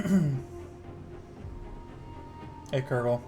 Hey, Kurgle.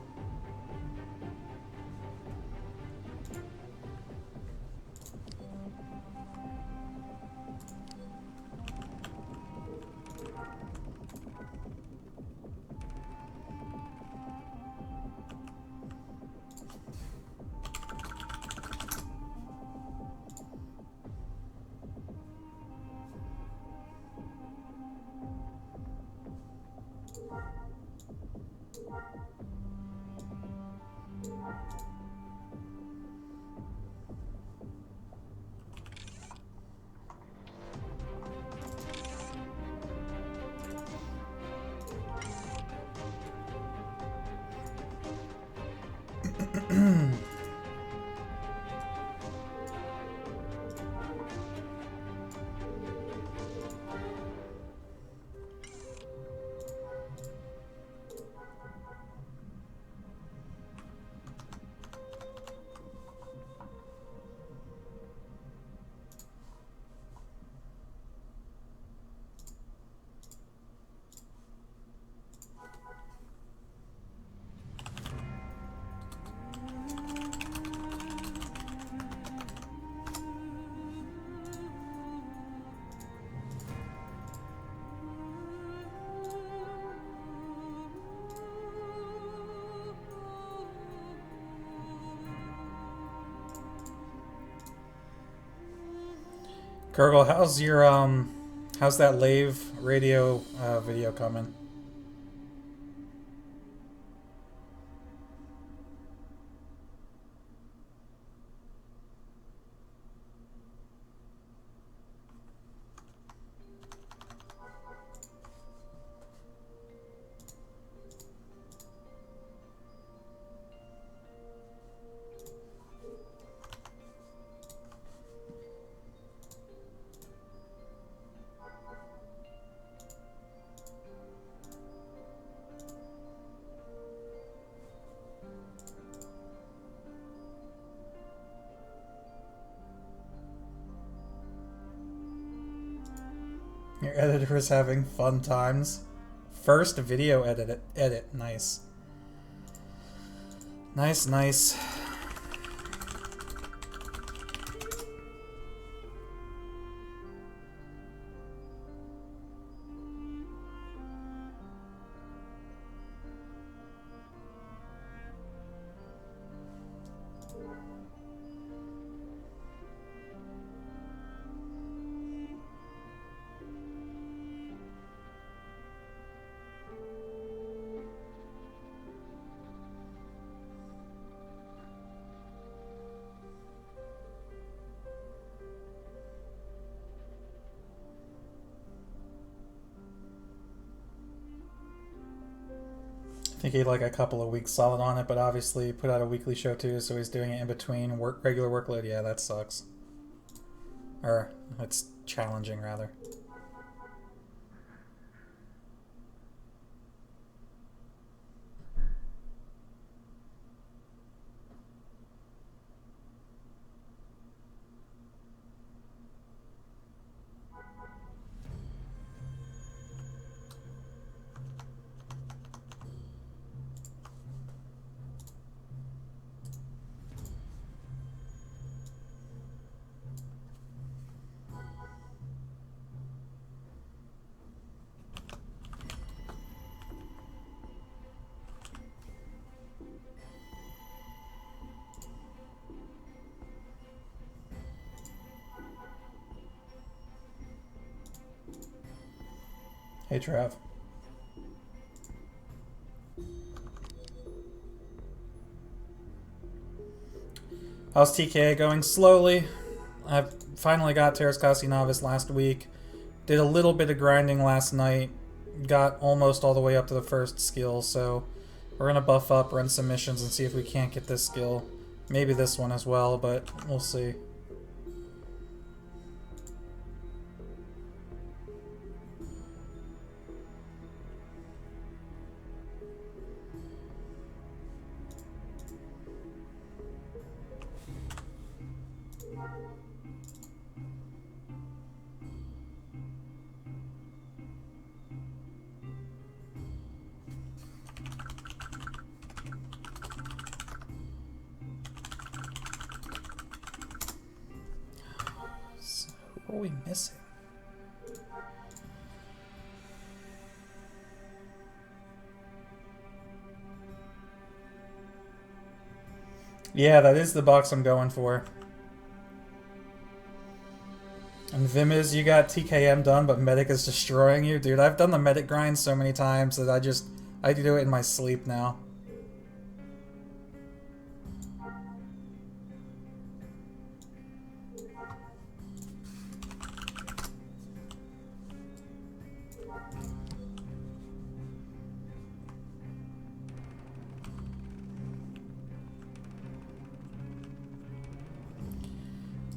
Kurgle, how's your how's that Lave radio video coming? Your editor's having fun times. First video edit. Nice. Nice, nice. I think he had like a couple of weeks solid on it, but obviously put out a weekly show too, so he's doing it in between regular workload. Yeah, that sucks. Or it's challenging rather. Hey, Trav. How's TKA going? Slowly. I finally got Terrascasi Novice last week. Did a little bit of grinding last night. Got almost all the way up to the first skill, so we're going to buff up, run some missions, and see if we can't get this skill. Maybe this one as well, but we'll see. we missing? Yeah, that is the box I'm going for. And Vimiz, you got TKM done, but Medic is destroying you? Dude, I've done the Medic grind so many times that I do it in my sleep now.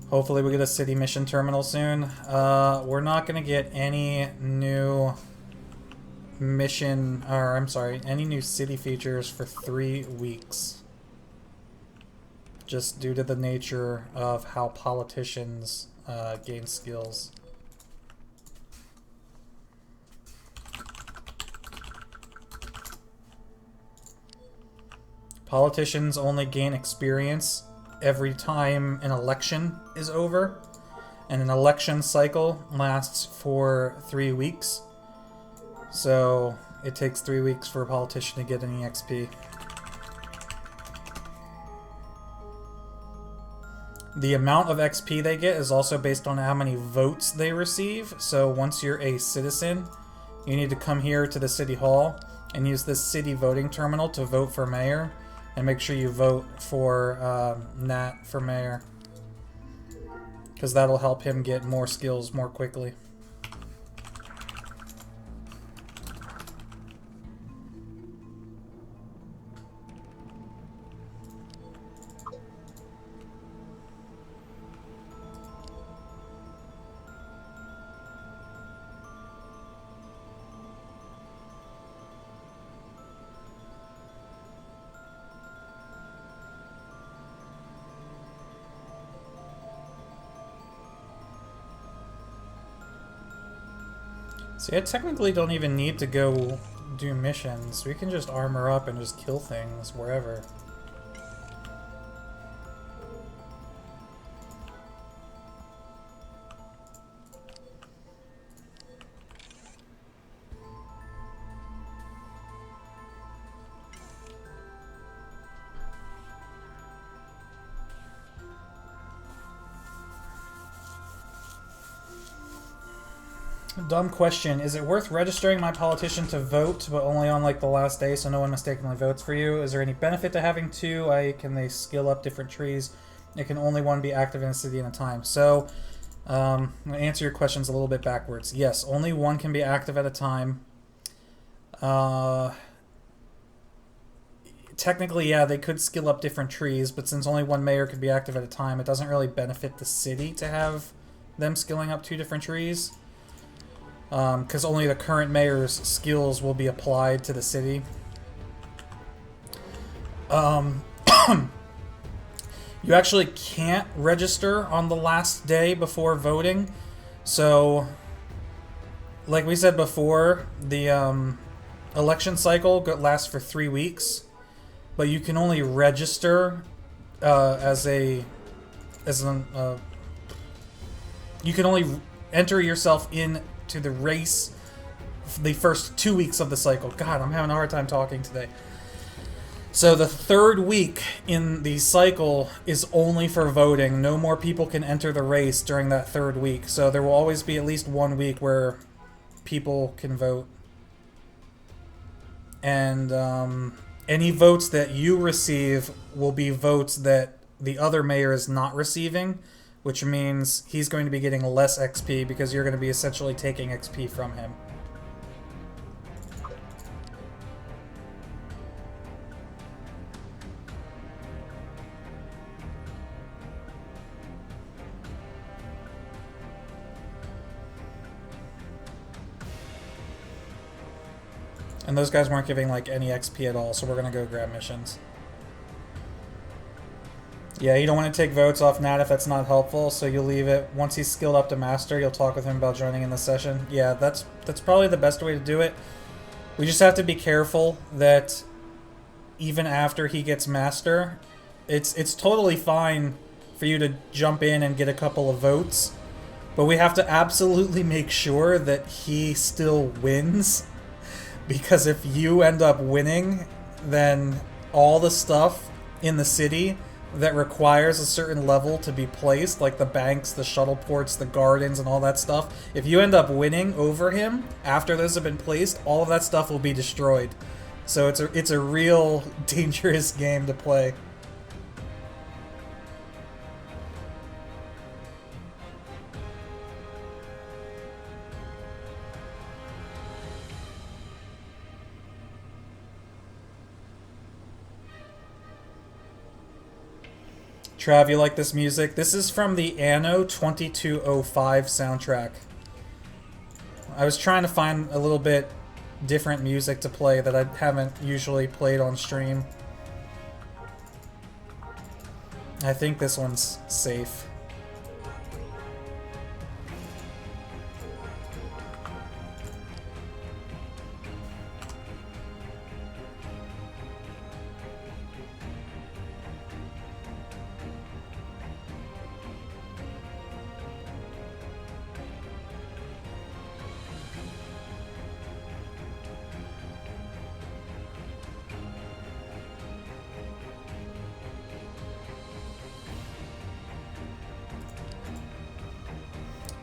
Hopefully we get a city mission terminal soon. We're not going to get any new mission, or I'm sorry, any new city features for 3 weeks. Just due to the nature of how politicians gain skills. Politicians only gain experience every time an election is over, and an election cycle lasts for 3 weeks. So it takes 3 weeks for a politician to get any XP. The amount of XP they get is also based on how many votes they receive. So once you're a citizen, you need to come here to the city hall and use this city voting terminal to vote for mayor. And make sure you vote for Nat for mayor, because that'll help him get more skills more quickly. See, I technically don't even need to go do missions. We can just armor up and just kill things wherever. Dumb question. Is it worth registering my politician to vote, but only on like the last day so no one mistakenly votes for you? Is there any benefit to having two? Can they skill up different trees? It can only one be active in a city at a time. So, I'm going to answer your questions a little bit backwards. Yes, only one can be active at a time. Technically, yeah, they could skill up different trees, but since only one mayor could be active at a time, it doesn't really benefit the city to have them skilling up 2 different trees. Because only the current mayor's skills will be applied to the city. You actually can't register on the last day before voting. So, like we said before, the election cycle lasts for 3 weeks, but you can only register you can only enter yourself in to the race the first 2 weeks of the cycle. God, I'm having a hard time talking today. So the 3rd week in the cycle is only for voting. No more people can enter the race during that 3rd week. So there will always be at least 1 week where people can vote. And any votes that you receive will be votes that the other mayor is not receiving, which means he's going to be getting less XP because you're going to be essentially taking XP from him. And those guys weren't giving like any XP at all, so we're going to go grab missions. Yeah, you don't want to take votes off Nat if that's not helpful, so you'll leave it. Once he's skilled up to master, you'll talk with him about joining in the session. Yeah, that's probably the best way to do it. We just have to be careful that even after he gets master, it's totally fine for you to jump in and get a couple of votes, But we have to absolutely make sure that he still wins, because if you end up winning, then all the stuff in the city that requires a certain level to be placed, like the banks, the shuttle ports, the gardens, and all that stuff, if you end up winning over him after those have been placed, all of that stuff will be destroyed. So it's a real dangerous game to play. Trav, you like this music? This is from the Anno 2205 soundtrack. I was trying to find a little bit different music to play that I haven't usually played on stream. I think this one's safe.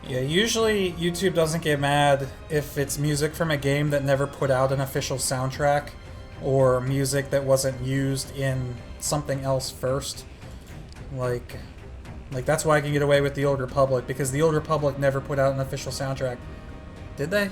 Yeah, usually YouTube doesn't get mad if it's music from a game that never put out an official soundtrack, or music that wasn't used in something else first. Like that's why I can get away with the Old Republic, because the Old Republic never put out an official soundtrack. Did they?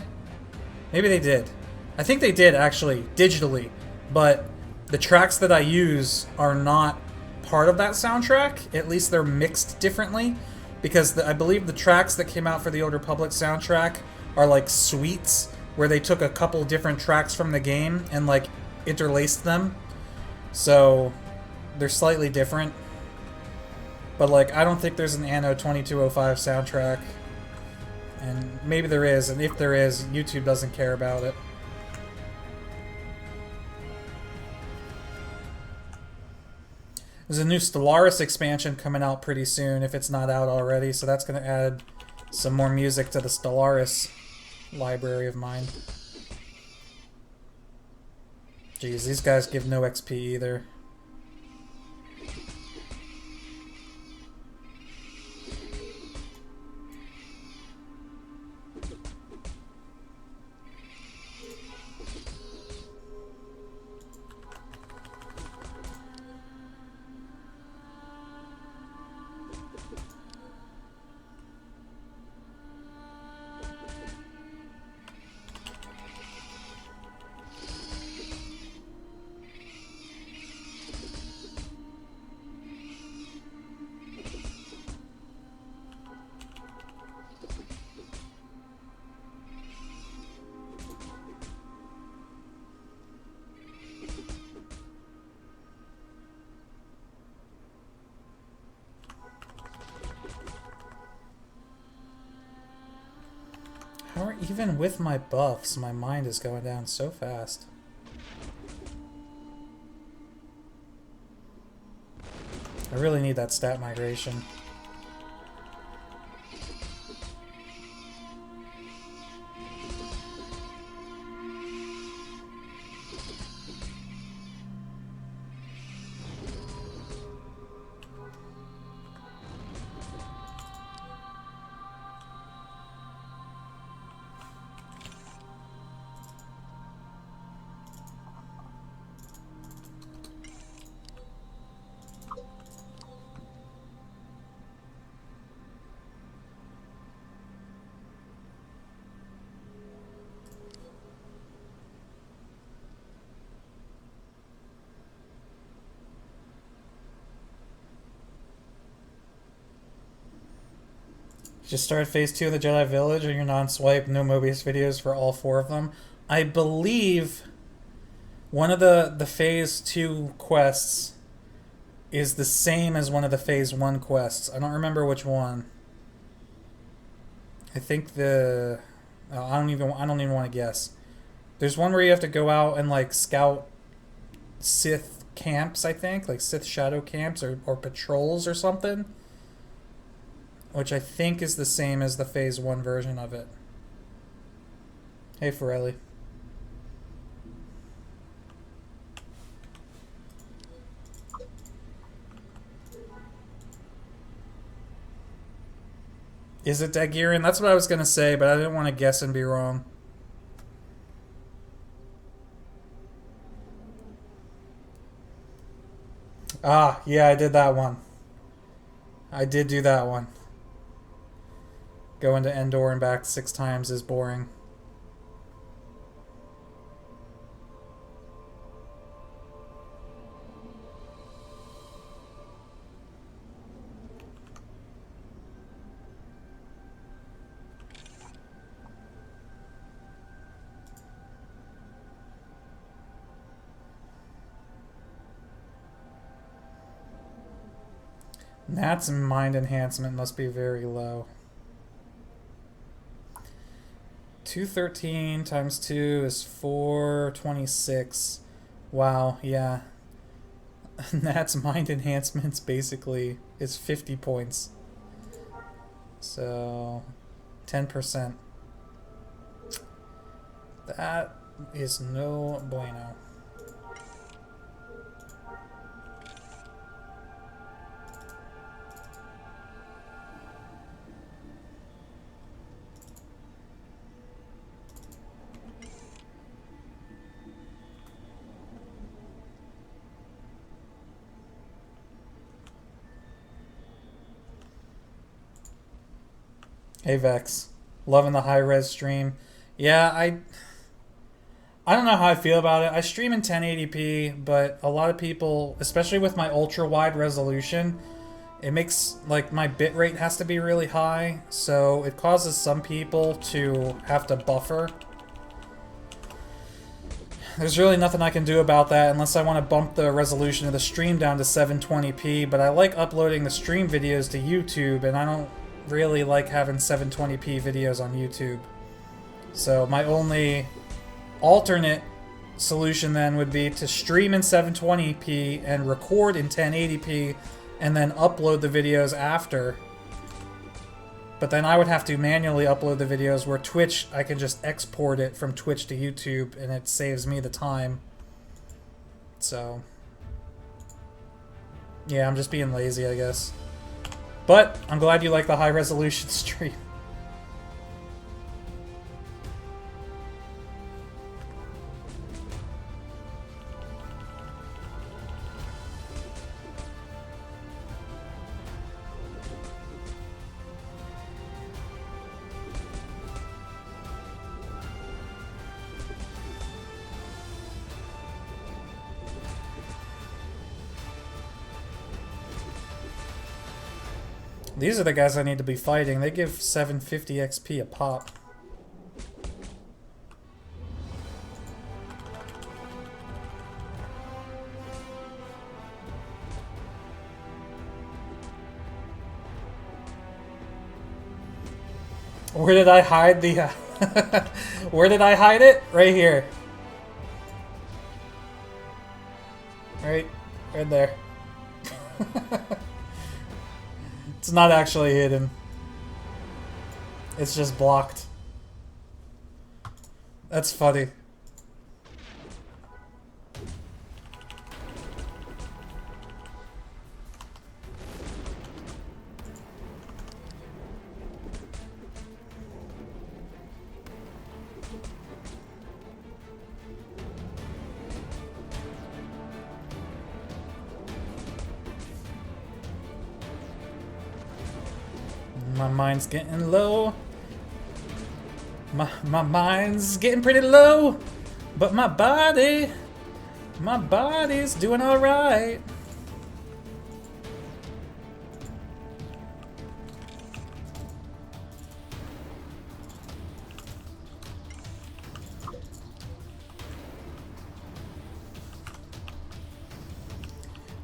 Maybe they did. I think they did, actually, digitally. But the tracks that I use are not part of that soundtrack. At least they're mixed differently. Because I believe the tracks that came out for the Old Republic soundtrack are like suites, where they took a couple different tracks from the game and like interlaced them. So they're slightly different. But like, I don't think there's an Anno 2205 soundtrack. And maybe there is, and if there is, YouTube doesn't care about it. There's a new Stellaris expansion coming out pretty soon, if it's not out already, so that's going to add some more music to the Stellaris library of mine. Jeez, these guys give no XP either. Even with my buffs, my mind is going down so fast. I really need that stat migration. Just started Phase 2 of the Jedi Village, and you're non-swipe, no Mobius videos for all 4 of them. I believe one of the Phase 2 quests is the same as one of the Phase 1 quests. I don't remember which one. I think the... Oh, I don't even want to guess. There's one where you have to go out and like scout Sith camps, I think, like Sith shadow camps or patrols or something. which I think is the same as the Phase 1 version of it. Hey, Forelli. Is it Dagirin? That's what I was going to say, but I didn't want to guess and be wrong. Ah, yeah, I did that one. I did do that one. Going to Endor and back 6 times is boring. Nat's mind enhancement must be very low. 213 times 2 is 426. Wow, yeah. Nat's mind enhancements basically is 50 points. So 10%. That is no bueno. Hey Vex, loving the high res stream. Yeah, I don't know how I feel about it. I stream in 1080p, but a lot of people, especially with my ultra wide resolution, it makes like my bitrate has to be really high, so it causes some people to have to buffer. There's really nothing I can do about that unless I want to bump the resolution of the stream down to 720p, but I like uploading the stream videos to YouTube, and I don't really like having 720p videos on YouTube. So my only alternate solution then would be to stream in 720p and record in 1080p and then upload the videos after. But then I would have to manually upload the videos, where Twitch, I can just export it from Twitch to YouTube and it saves me the time. So yeah, I'm just being lazy, I guess. But I'm glad you like the high resolution stream. These are the guys I need to be fighting. They give 750 XP a pop. Where did I hide the... Where did I hide it? Right here. Right there. It's not actually hidden. It's just blocked. That's funny. My mind's getting low. My mind's getting pretty low. But my body's doing alright.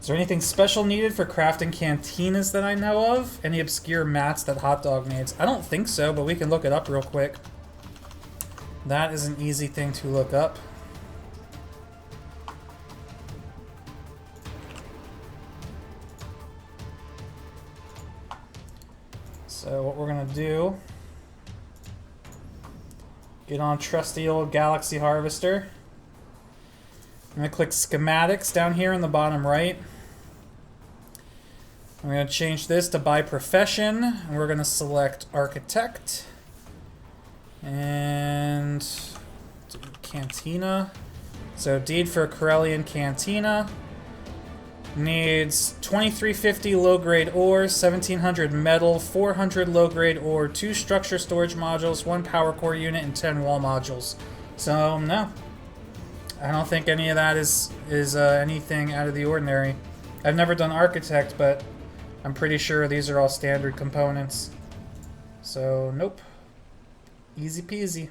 Is there anything special needed for crafting cantinas that I know of? Any obscure mats that Hot Dog needs? I don't think so, but we can look it up real quick. That is an easy thing to look up. So So what we're gonna do, get on trusty old Galaxy Harvester. I'm gonna click schematics down here in the bottom right. I'm gonna change this to by profession, and we're gonna select architect and do cantina. So deed for Corellian Cantina. Needs 2350 low-grade ore, 1700 metal, 400 low-grade ore, 2 structure storage modules, 1 power core unit, and 10 wall modules. So, no. I don't think any of that is anything out of the ordinary. I've never done architect, but I'm pretty sure these are all standard components. So, nope. Easy peasy.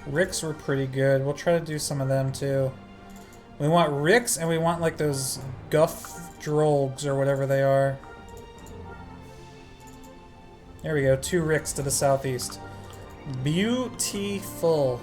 Ricks were pretty good. We'll try to do some of them too. We want Ricks and we want like those Guff Drogs or whatever they are. There we go, 2 Ricks to the southeast. Beautiful.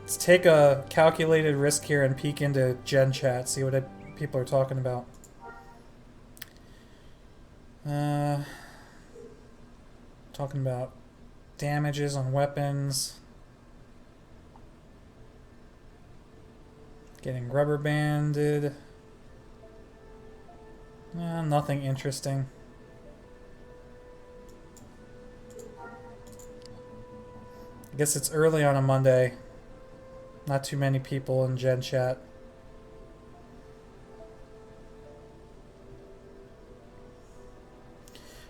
Let's take a calculated risk here and peek into Gen Chat, see what people are talking about. Talking about damages on weapons. Getting rubber banded. Nothing interesting. I guess it's early on a Monday. Not too many people in Gen Chat.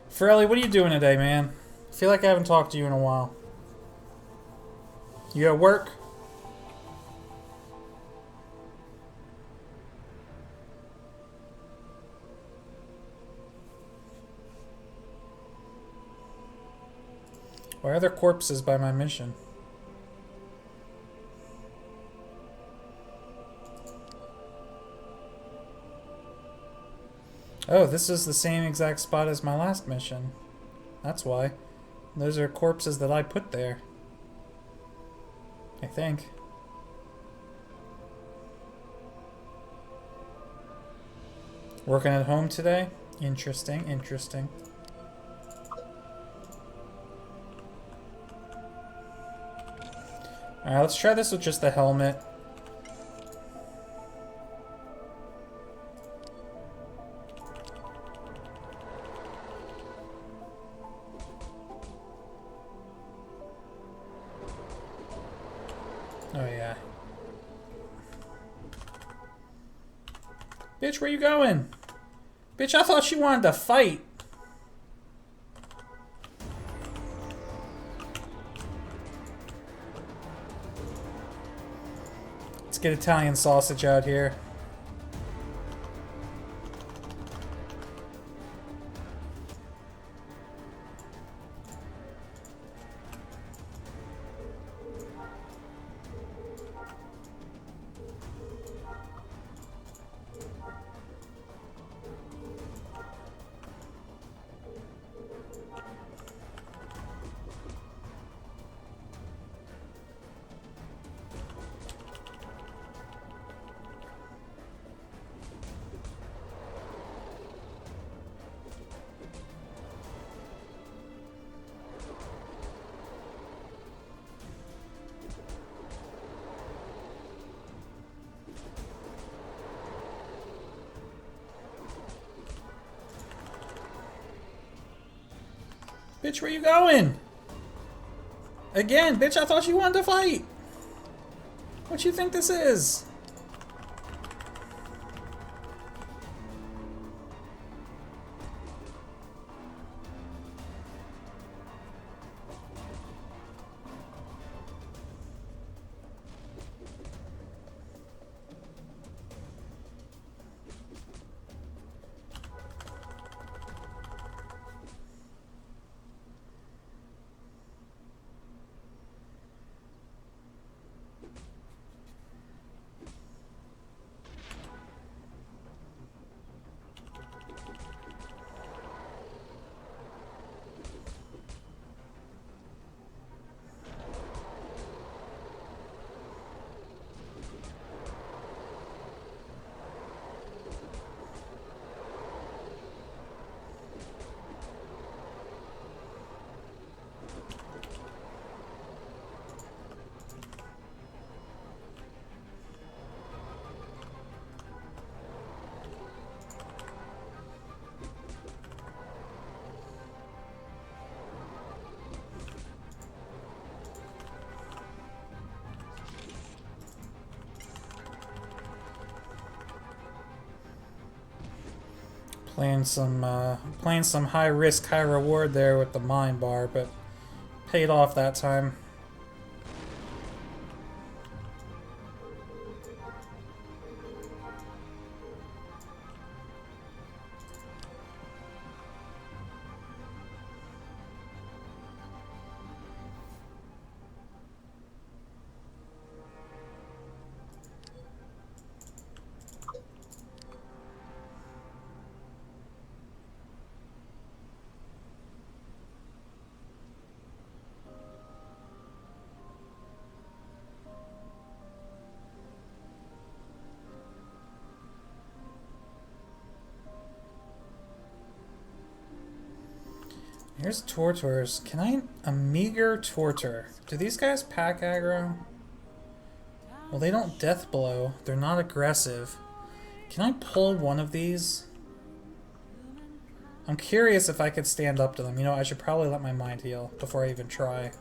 Frelly, what are you doing today, man? I feel like I haven't talked to you in a while. You at work? Why are there corpses by my mission? Oh, this is the same exact spot as my last mission. That's why. Those are corpses that I put there. I think. Working at home today? Interesting, interesting. Alright, let's try this with just the helmet. Oh yeah. Bitch, where you going? Bitch, I thought you wanted to fight. Let's get Italian sausage out here. Bitch, where you going? Again, bitch, I thought you wanted to fight. What you think this is? Playing some high risk, high reward there with the mine bar, but paid off that time. Here's Tortors. Can I... A meager Tortor. Do these guys pack aggro? Well, they don't death blow. They're not aggressive. Can I pull one of these? I'm curious if I could stand up to them. You know, I should probably let my mind heal before I even try.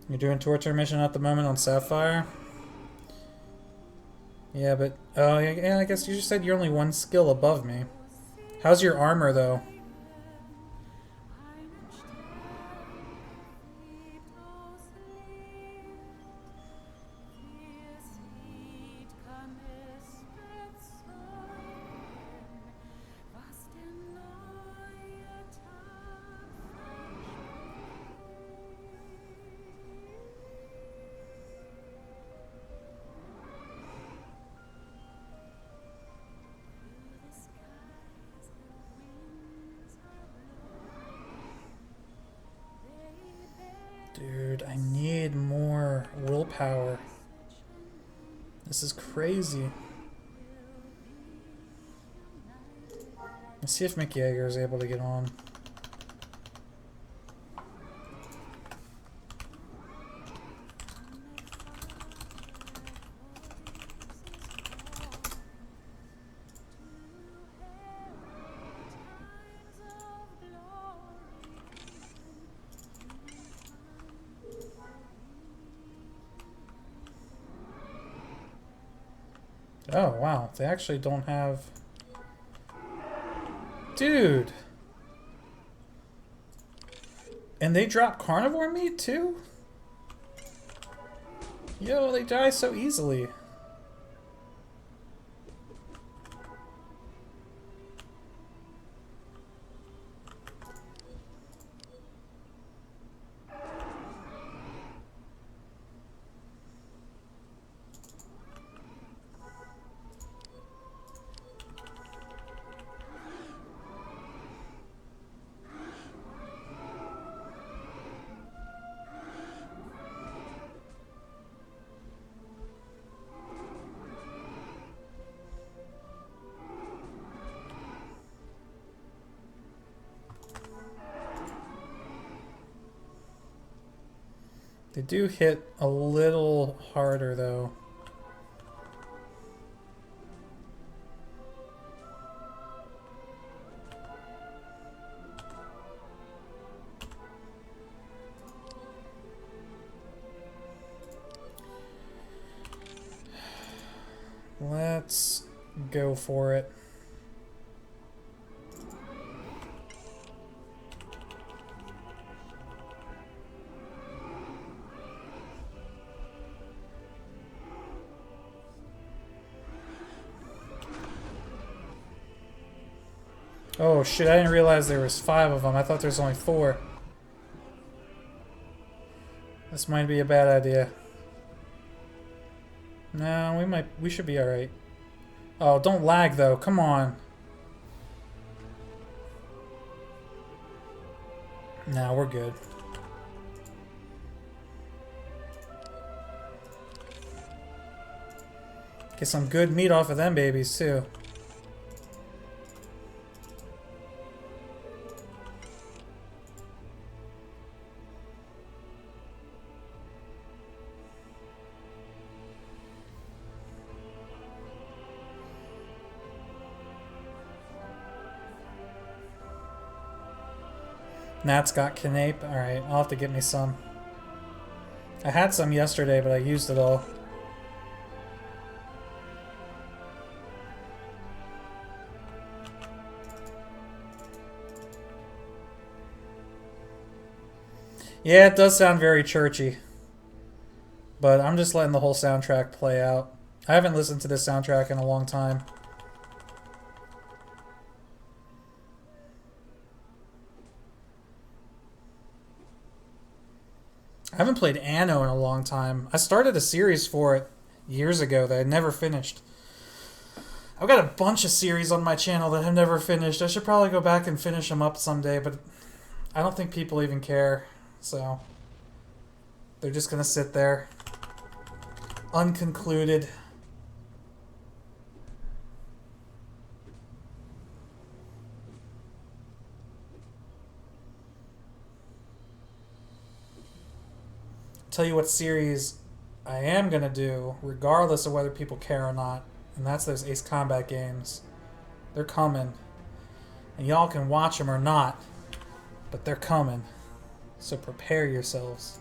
You're doing torture mission at the moment on Sapphire? Yeah, but... Oh, yeah, I guess you just said you're only one skill above me. How's your armor, though? Dude, I need more willpower. This is crazy. Let's see if Mick Yeager is able to get on. Oh, wow. They actually don't have... Dude! And they drop carnivore meat, too? Yo, they die so easily. They do hit a little harder, though. Let's go for it. Oh shit, I didn't realize there was 5 of them. I thought there was only 4. This might be a bad idea. No, we should be alright. Oh, don't lag though, come on. Nah, we're good. Get some good meat off of them babies too. Nat's got canape. Alright, I'll have to get me some. I had some yesterday, but I used it all. Yeah, it does sound very churchy. But I'm just letting the whole soundtrack play out. I haven't listened to this soundtrack in a long time. I haven't played Anno in a long time. I started a series for it years ago that I never finished. I've got a bunch of series on my channel that I've never finished. I should probably go back and finish them up someday, but I don't think people even care. So they're just gonna sit there unconcluded. Tell you what series I am gonna do, regardless of whether people care or not, and that's those Ace Combat games. They're coming, and y'all can watch them or not, but they're coming. So prepare yourselves.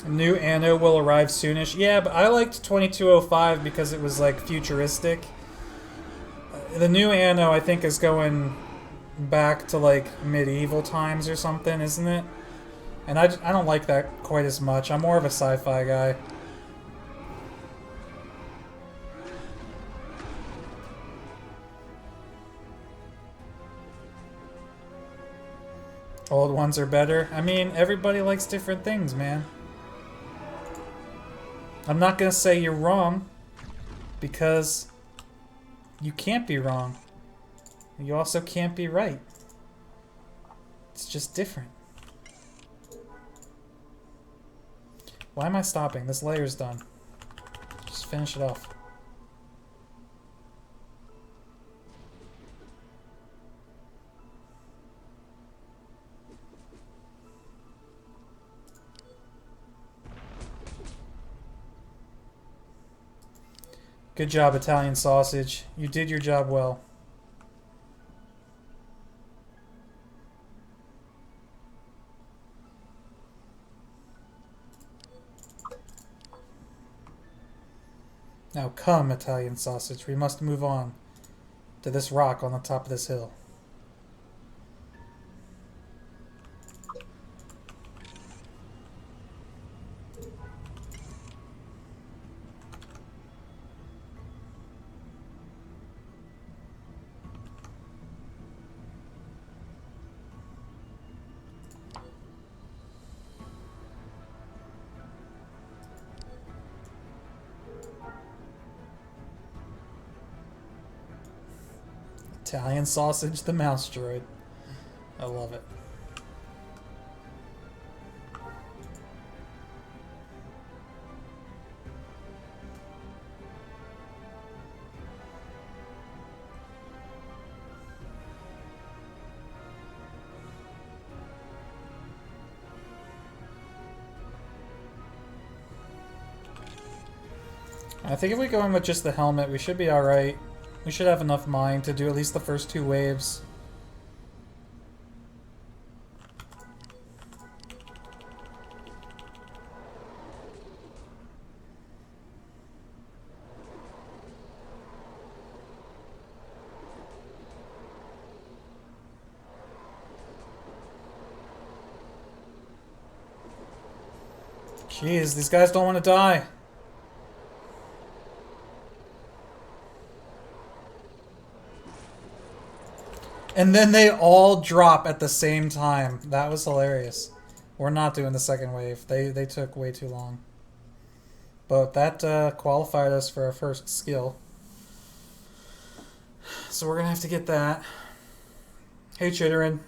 New Anno will arrive soonish. Yeah, but I liked 2205 because it was like futuristic. The new Anno, I think, is going back to like medieval times or something, isn't it? And I don't like that quite as much. I'm more of a sci-fi guy. Old ones are better. I mean, everybody likes different things, man. I'm not gonna say you're wrong, because you can't be wrong. You also can't be right. It's just different. Why am I stopping? This layer's done. Just finish it off. Good job, Italian sausage. You did your job well. Now come, Italian sausage. We must move on to this rock on the top of this hill. Italian sausage, the mouse droid. I love it. I think if we go in with just the helmet, we should be alright. We should have enough mind to do at least the first 2 waves. Jeez, these guys don't want to die. And then they all drop at the same time. That was hilarious. We're not doing the second wave. They took way too long. But that qualified us for our first skill. So we're going to have to get that. Hey, Chitterin.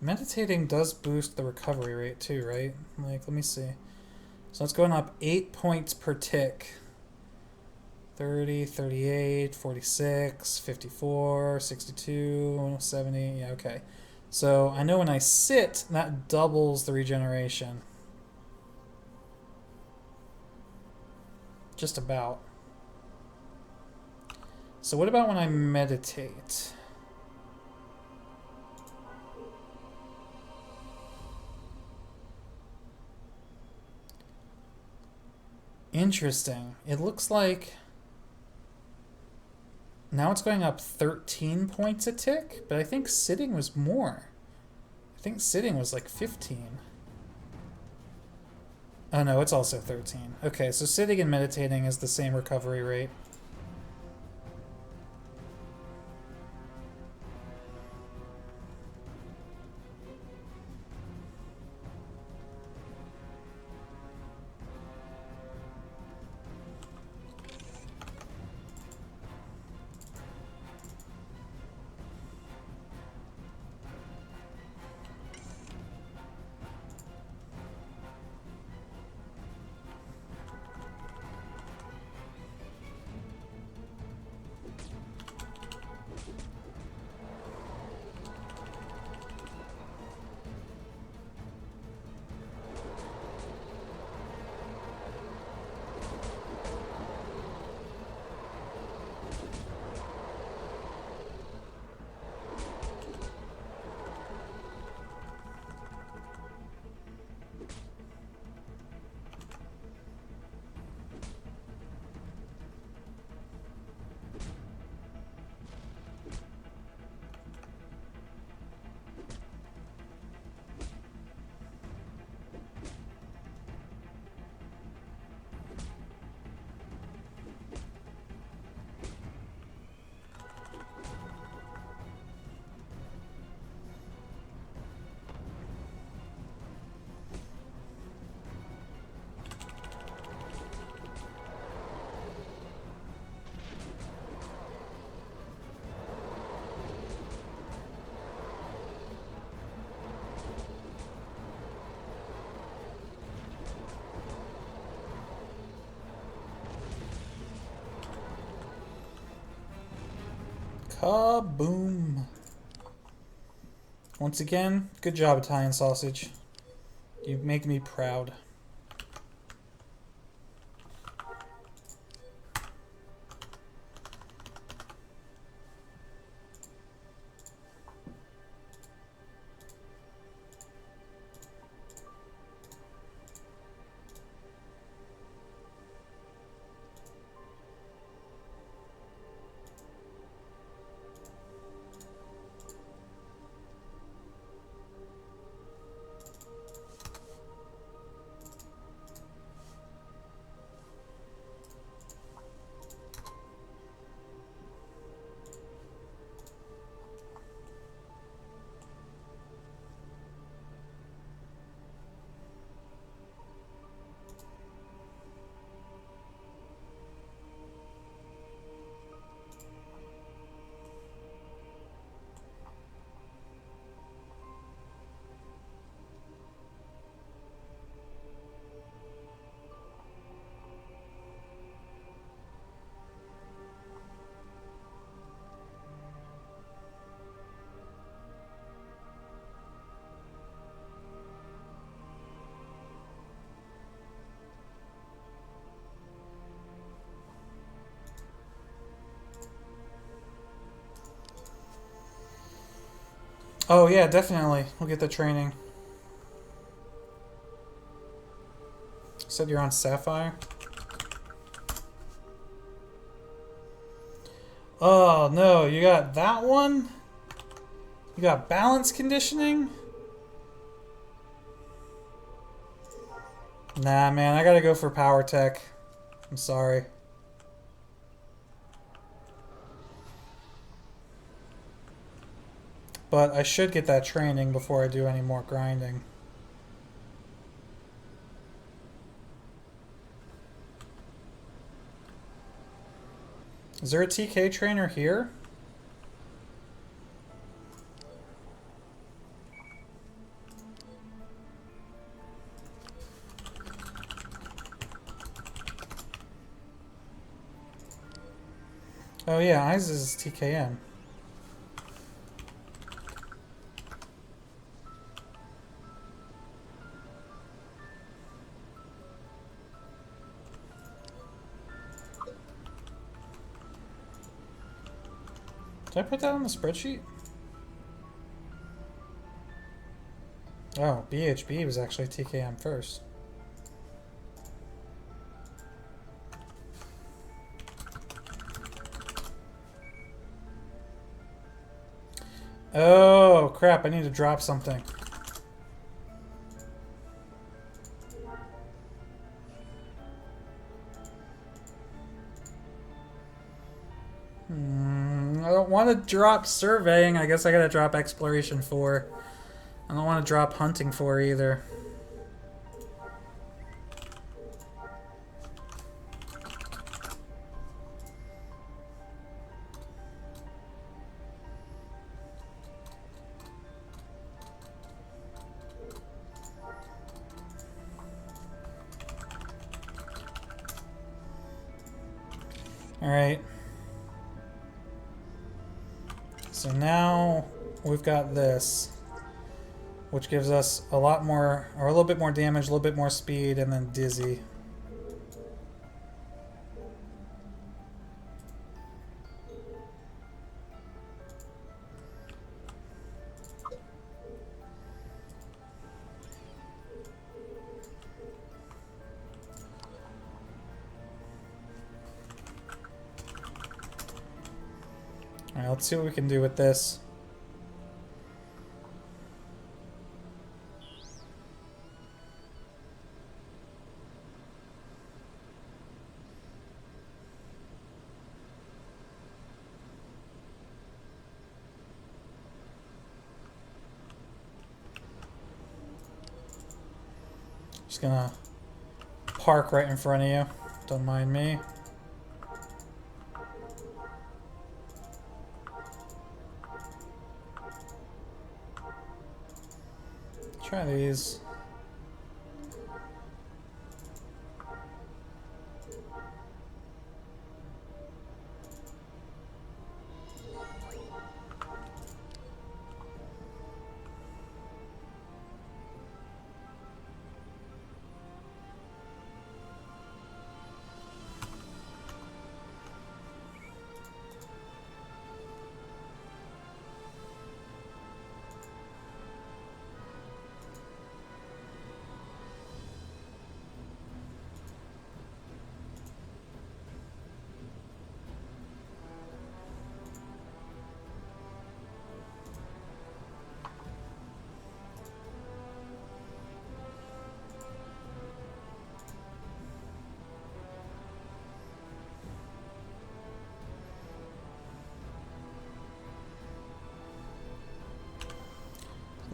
Meditating does boost the recovery rate too, right? Like, let me see. So it's going up 8 points per tick. 30, 38, 46, 54, 62, 70. Yeah, okay. So I know when I sit, that doubles the regeneration. Just about. So what about when I meditate? Interesting. It looks like now it's going up 13 points a tick, but I think sitting was more. I think sitting was like 15. Oh no, it's also 13. Okay, so sitting and meditating is the same recovery rate. Kaboom. Once again, good job, Italian sausage. You make me proud. Oh yeah, definitely. We'll get the training. You said you're on Sapphire? Oh no, you got that one? You got balance conditioning? Nah, man, I gotta go for power tech. I'm sorry. But I should get that training before I do any more grinding. Is there a TK trainer here? Oh yeah, Eyes is TKM. Did I put that on the spreadsheet? Oh, BHB was actually TKM first. Oh, crap, I need to drop something. I don't want to drop surveying. I guess I gotta drop exploration 4. I don't want to drop hunting 4 either. Alright. So now we've got this, which gives us a lot more, or a little bit more damage, a little bit more speed, and then dizzy. Alright, let's see what we can do with this. Just gonna park right in front of you. Don't mind me. Try these.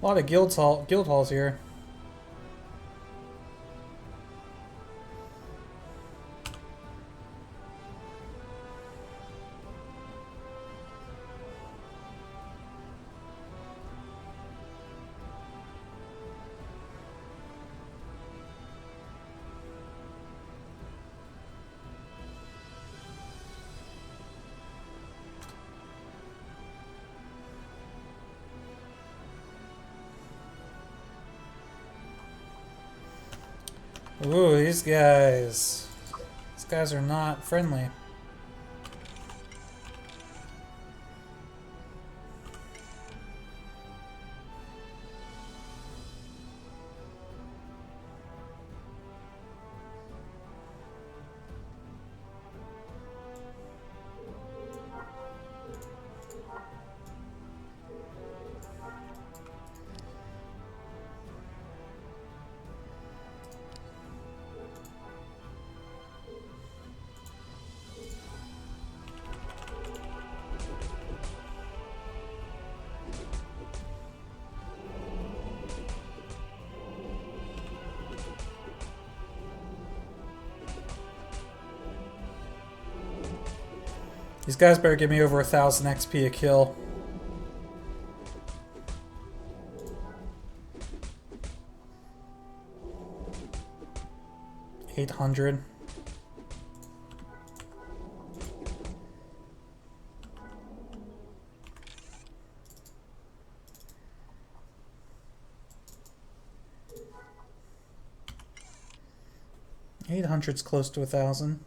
A lot of guild halls here. Ooh, these guys. These guys are not friendly. These guys better give me over 1,000 XP a kill. 800. $800's close to 1,000.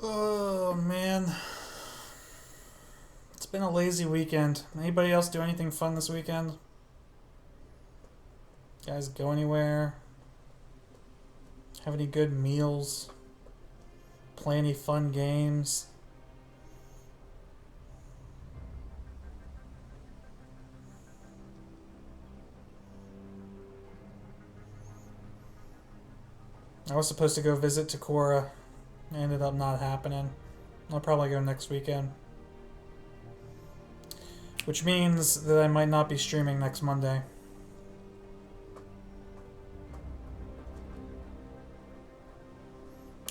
Oh, man. It's been a lazy weekend. Anybody else do anything fun this weekend? Guys go anywhere? Have any good meals? Play any fun games? I was supposed to go visit Takora. Ended up not happening. I'll probably go next weekend. Which means that I might not be streaming next Monday.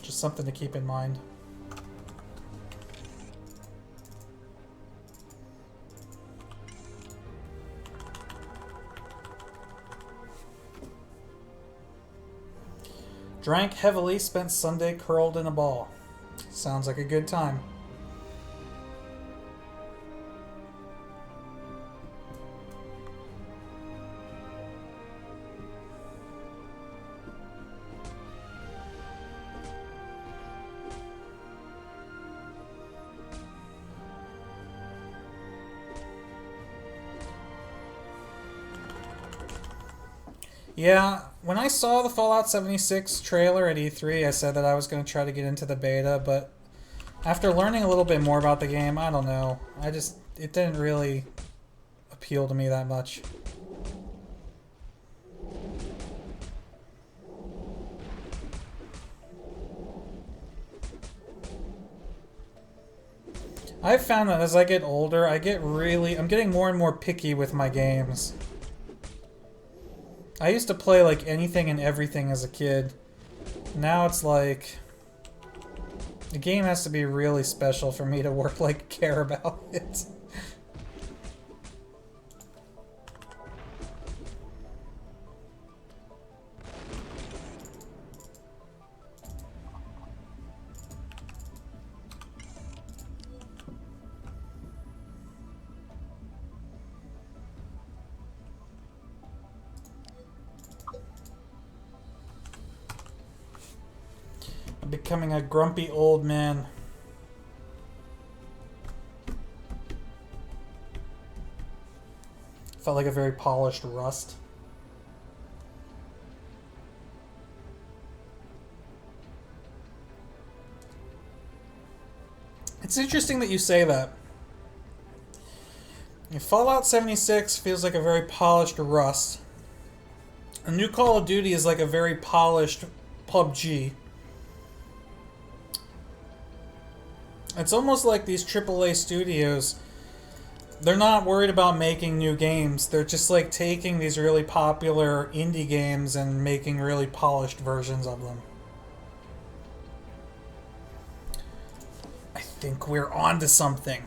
Just something to keep in mind. Drank heavily, spent Sunday curled in a ball. Sounds like a good time. Yeah, when I saw the Fallout 76 trailer at E3, I said that I was going to try to get into the beta, but after learning a little bit more about the game, I don't know. It didn't really appeal to me that much. I've found that as I get older, I'm getting more and more picky with my games. I used to play like anything and everything as a kid. Now it's like the game has to be really special for me to care about it. Becoming a grumpy old man. Felt like a very polished rust. It's interesting that you say that. Fallout 76 feels like a very polished rust. A new Call of Duty is like a very polished PUBG. It's almost like these AAA studios, they're not worried about making new games. They're just like taking these really popular indie games and making really polished versions of them. I think we're onto something.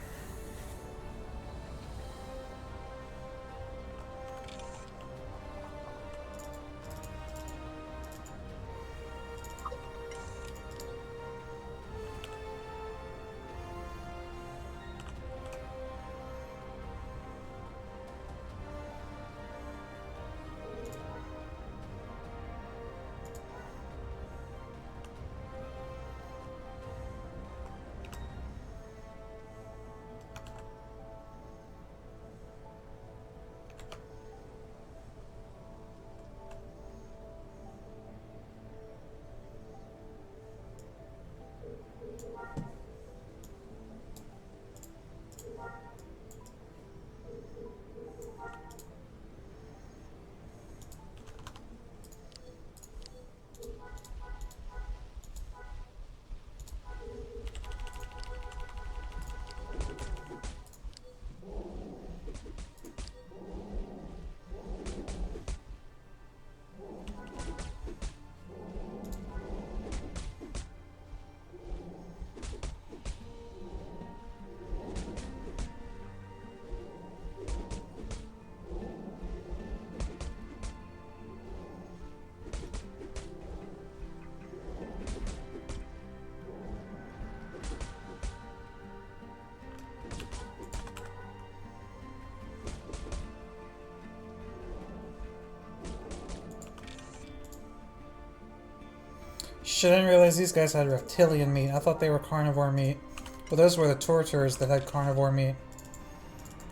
Shit, I didn't realize these guys had reptilian meat. I thought they were carnivore meat. But those were the torturers that had carnivore meat.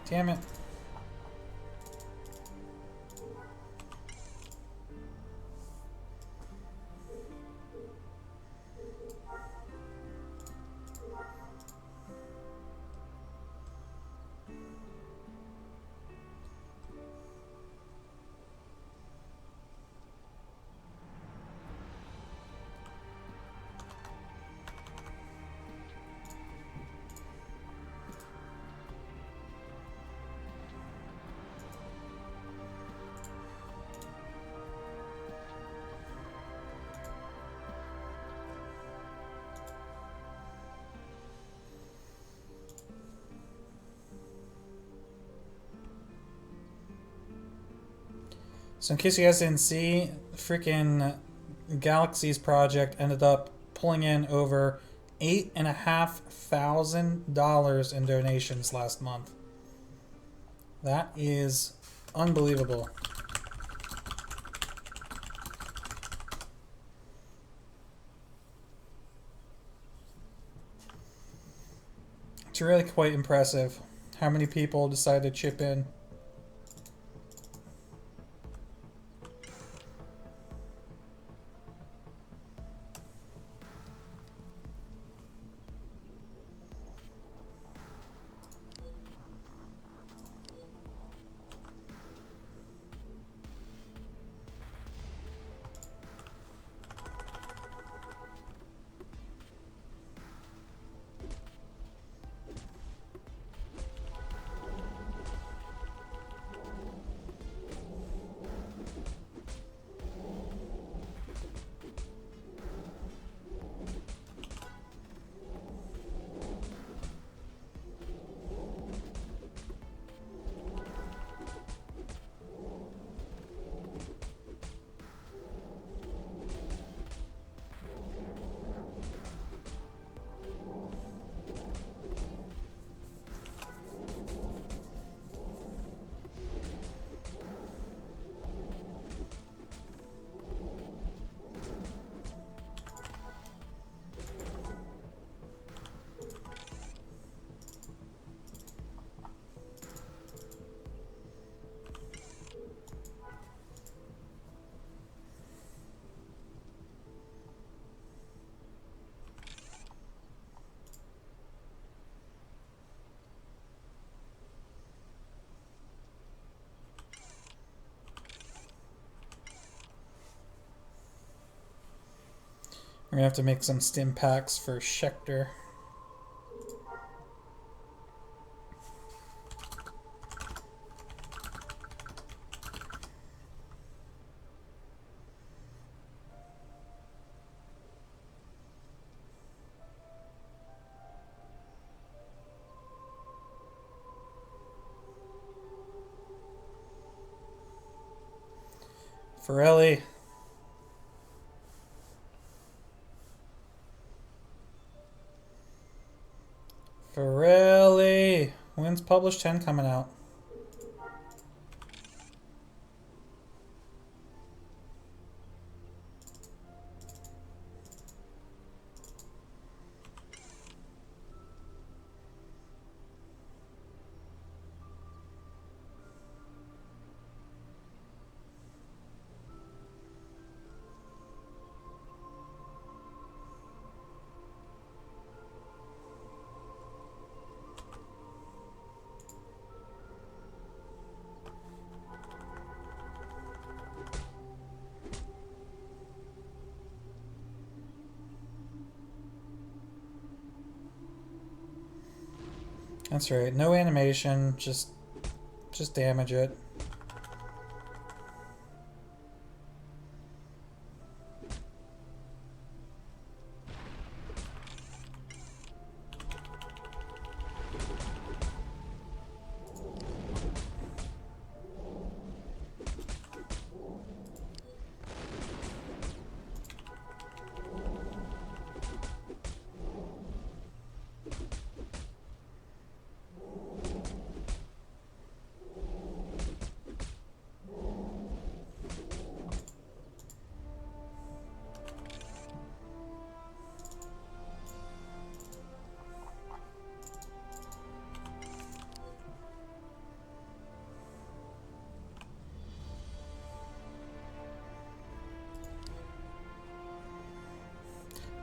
Damn it. So in case you guys didn't see, freaking Galaxy's project ended up pulling in over $8,500 in donations last month. That is unbelievable. It's really quite impressive how many people decided to chip in. We're gonna have to make some stim packs for Schecter. Forelli. Forelli. When's Publish 10 coming out? That's right. No animation, just damage it.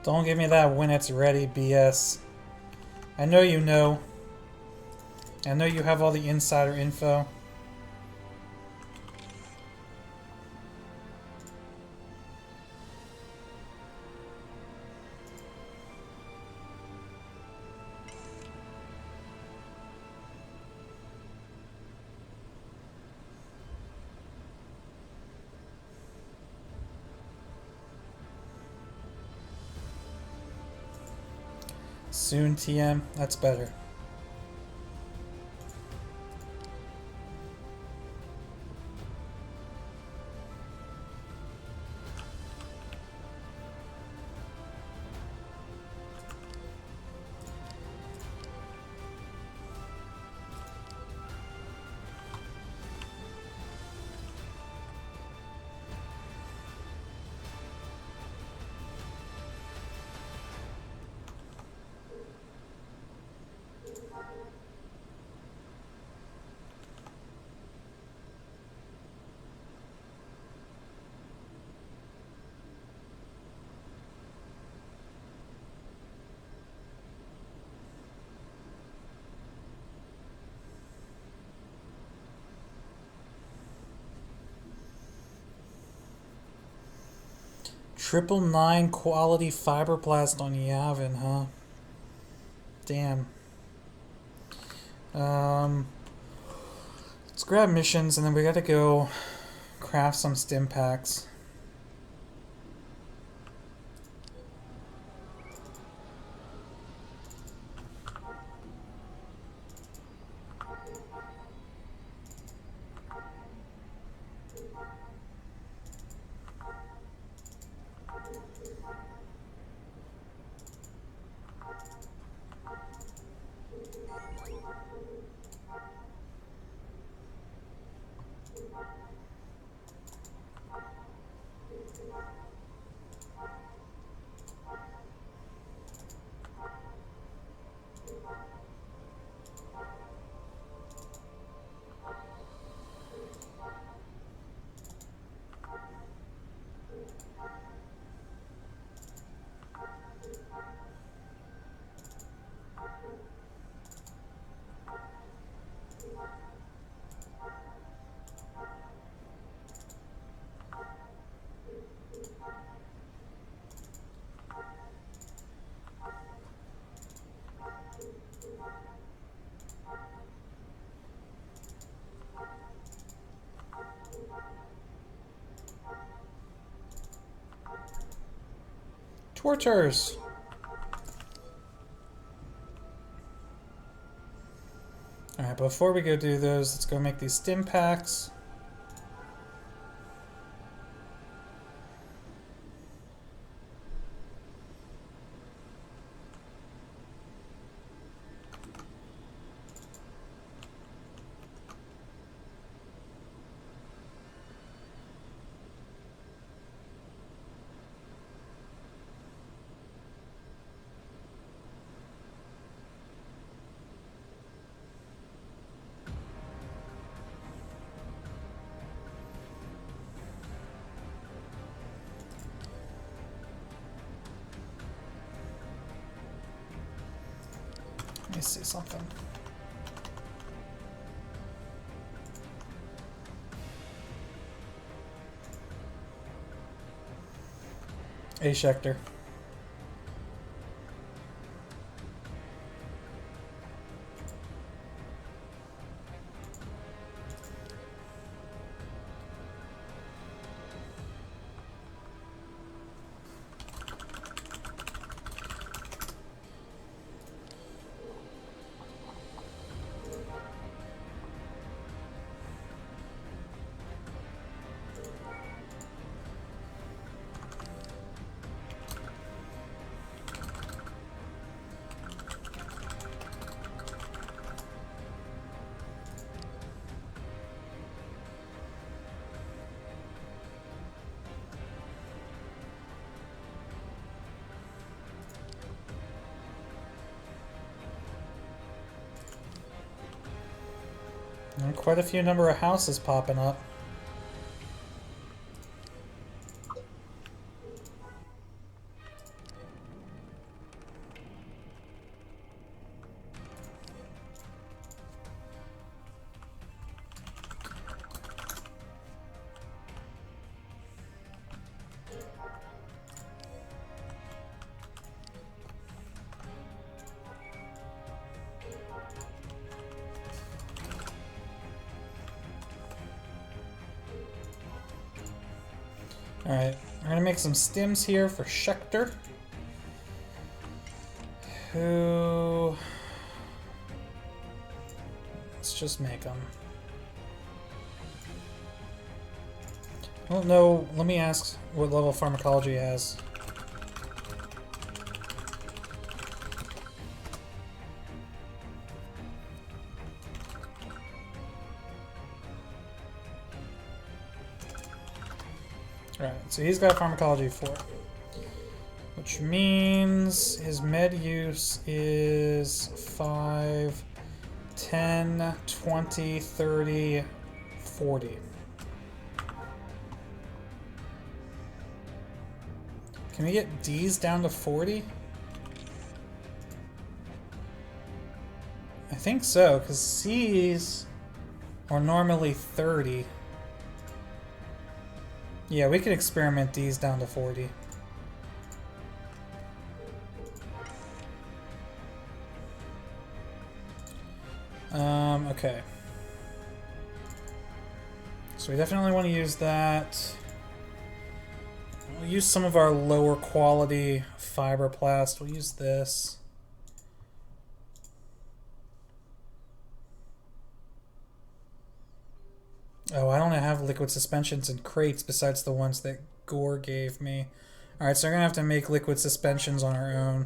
Don't give me that when it's ready BS. I know you know. I know you have all the insider info. Soon TM, that's better. Triple 9 quality Fiberblast on Yavin, huh? Damn. Let's grab missions and then we gotta go craft some stim packs. Porters! Alright, before we go do those, let's go make these stim packs. Let me see something. A Schecter. And quite a few number of houses popping up. Alright, we're gonna make some stims here for Schecter. Who... Let's just make them. I don't know, let me ask what level pharmacology has. Right, so he's got pharmacology 4. Which means his med use is 5, 10, 20, 30, 40. Can we get D's down to 40? I think so, because C's are normally 30. Yeah, we could experiment D's down to 40. Okay. So we definitely want to use that. We'll use some of our lower quality fibroplast. We'll use this. Oh, I don't have liquid suspensions in crates besides the ones that Gore gave me. Alright, so we're going to have to make liquid suspensions on our own.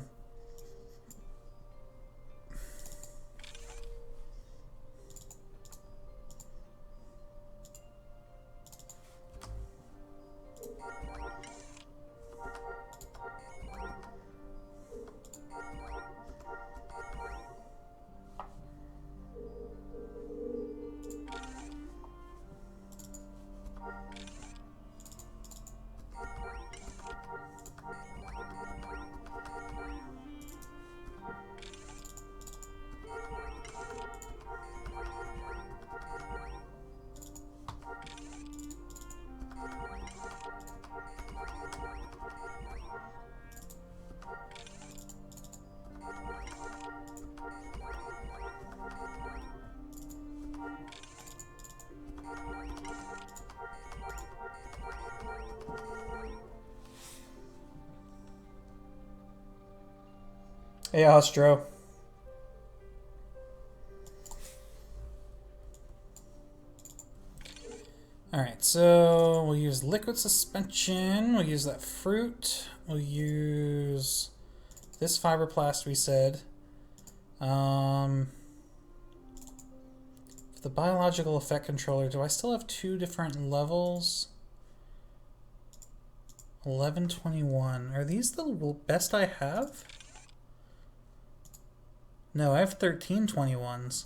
Hey, Ostro. Alright, so we'll use liquid suspension. We'll use that fruit. We'll use this fibroplast we said. For the biological effect controller, do I still have 2 different levels? 1121. Are these the best I have? No, I have 1321s.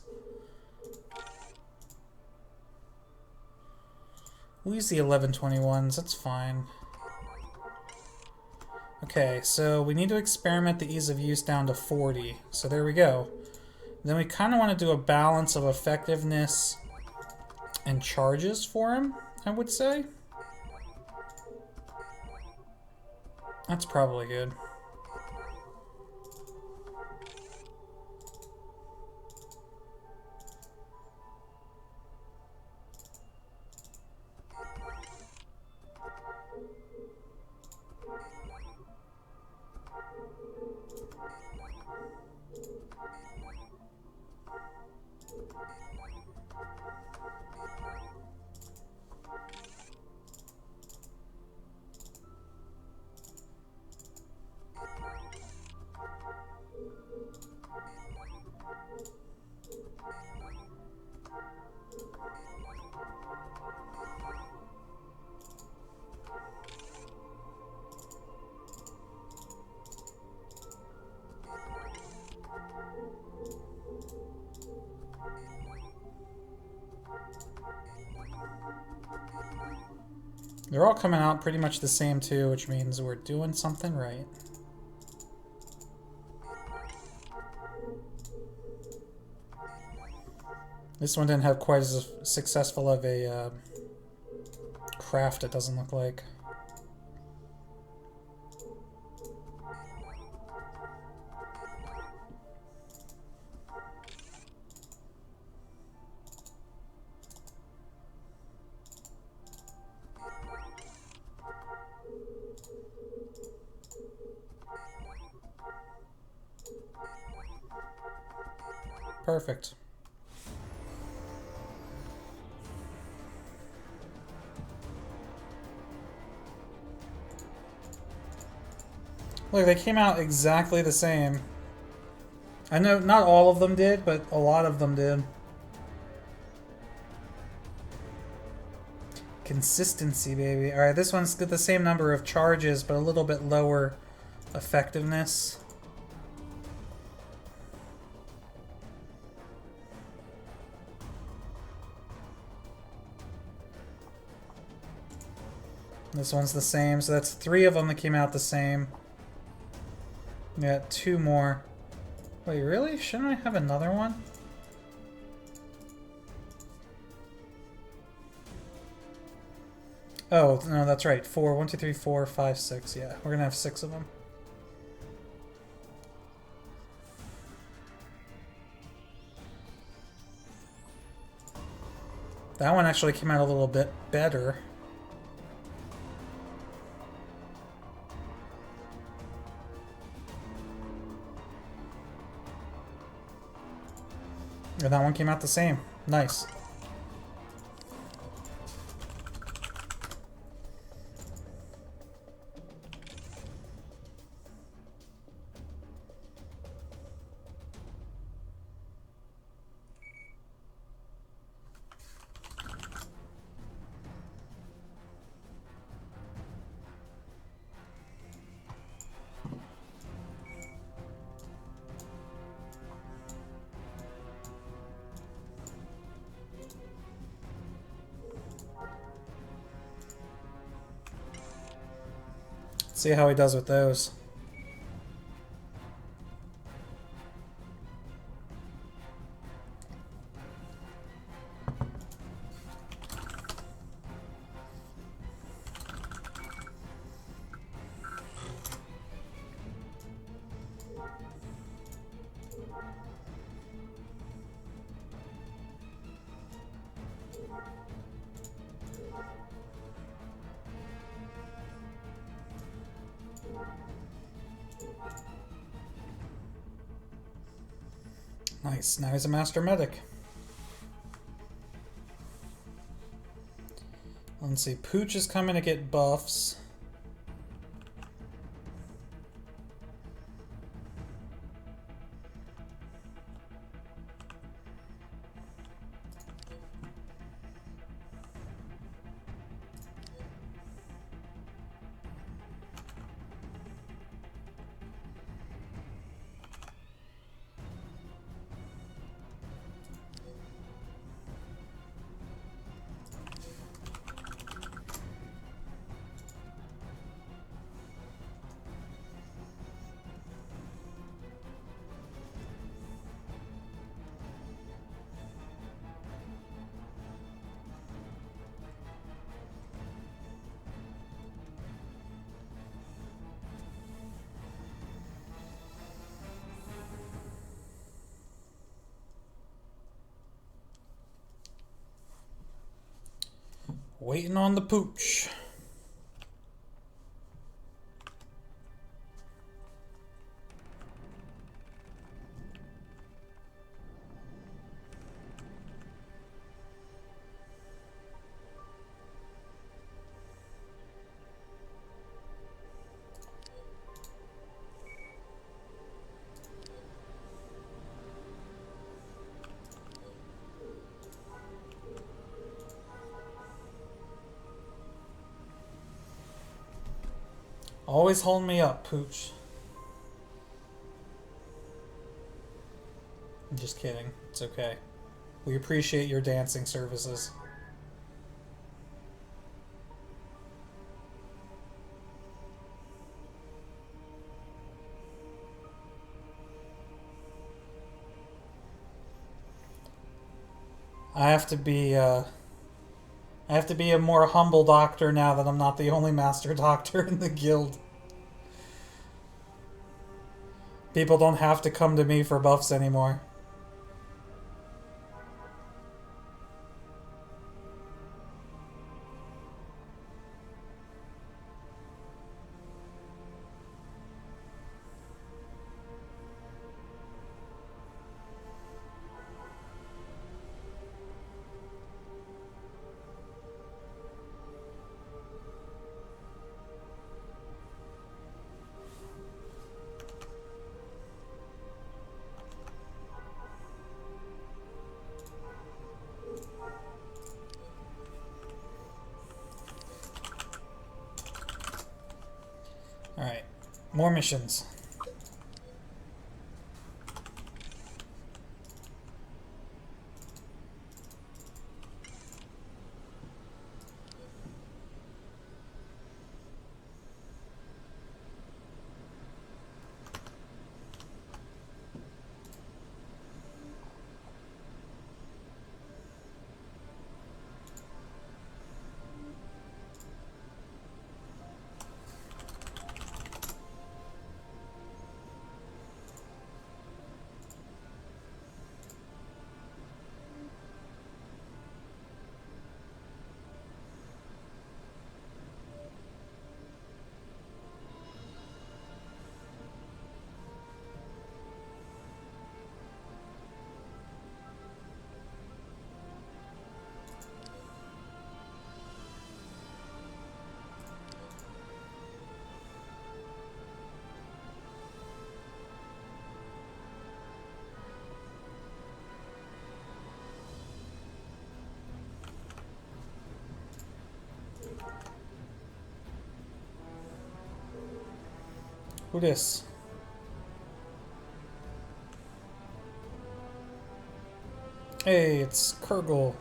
We'll use the 1121s, that's fine. Okay, so we need to experiment the ease of use down to 40. So there we go. Then we kind of want to do a balance of effectiveness and charges for him, I would say. That's probably good. They're all coming out pretty much the same too, which means we're doing something right. This one didn't have quite as successful of a craft, it doesn't look like. Perfect. Look, they came out exactly the same. I know not all of them did, but a lot of them did. Consistency, baby. Alright, this one's got the same number of charges, but a little bit lower effectiveness. This one's the same, so that's 3 of them that came out the same. We got 2 more. Wait, really? Shouldn't I have another one? Oh, no, that's right. 4. 1, 2, 3, 4, 5, 6. Yeah, we're gonna have 6 of them. That one actually came out a little bit better. And that one came out the same. Nice. See how he does with those. Nice. Now he's a master medic. Let's see. Pooch is coming to get buffs. Waiting on the Pooch. Always hold me up, Pooch. I'm just kidding. It's okay. We appreciate your dancing services. I have to be a more humble doctor now that I'm not the only master doctor in the guild. People don't have to come to me for buffs anymore. Alright, more missions. Who this? Hey, it's Kurgle.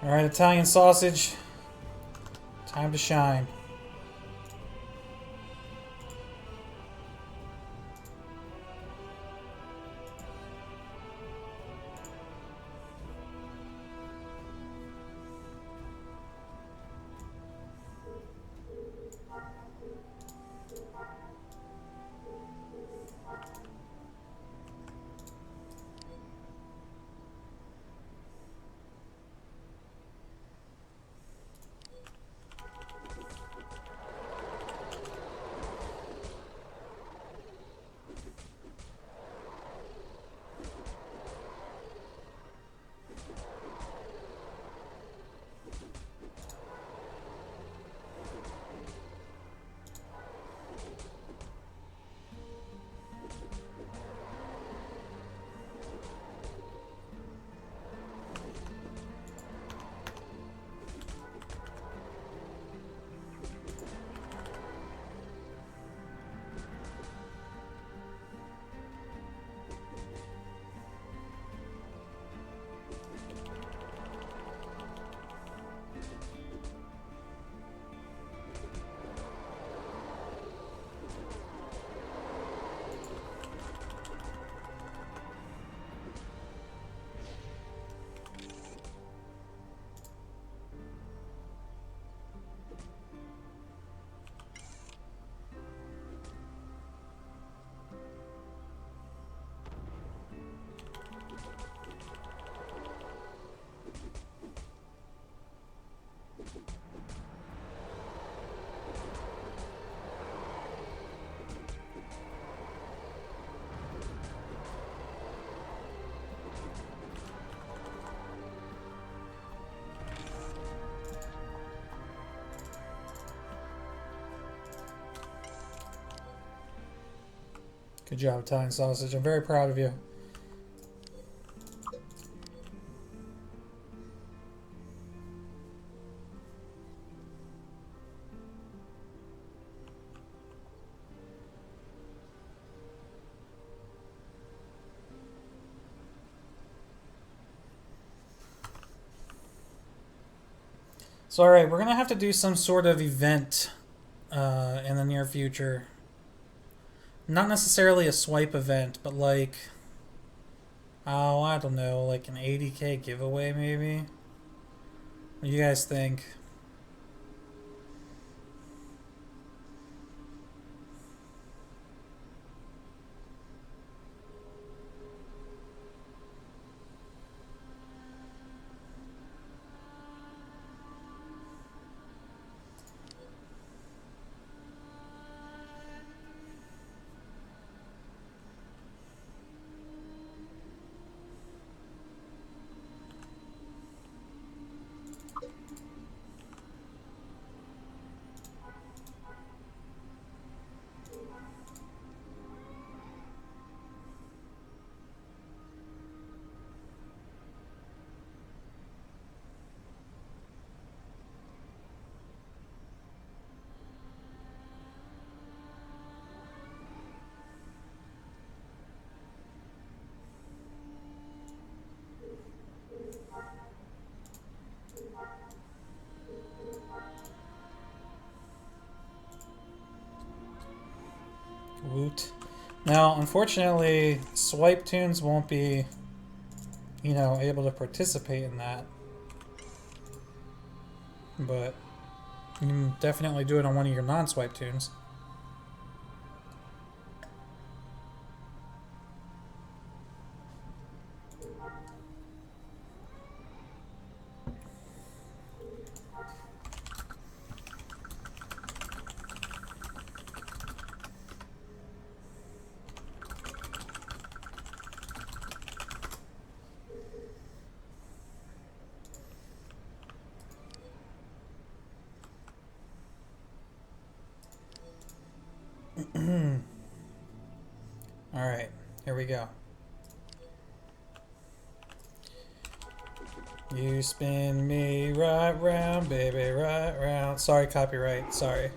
Alright, Italian sausage. Time to shine. Good job, Italian sausage. I'm very proud of you. So, alright, we're going to have to do some sort of event in the near future. Not necessarily a swipe event, but like, oh, I don't know, like an 80k giveaway maybe? What do you guys think? Woot. Now, unfortunately, swipe tunes won't be, you know, able to participate in that. But you can definitely do it on one of your non-swipe tunes. Alright, here we go. You spin me right round, baby, right round. Sorry, copyright, sorry.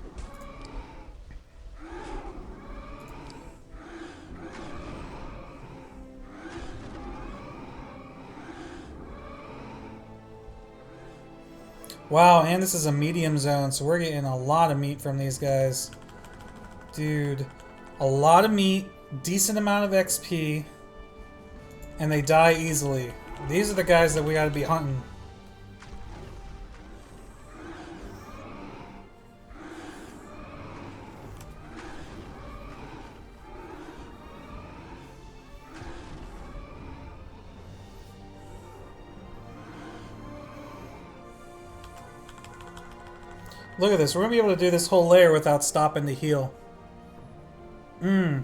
Wow, and this is a medium zone, so we're getting a lot of meat from these guys. Dude, a lot of meat, decent amount of XP, and they die easily. These are the guys that we gotta be hunting. Look at this, we're gonna be able to do this whole layer without stopping to heal. I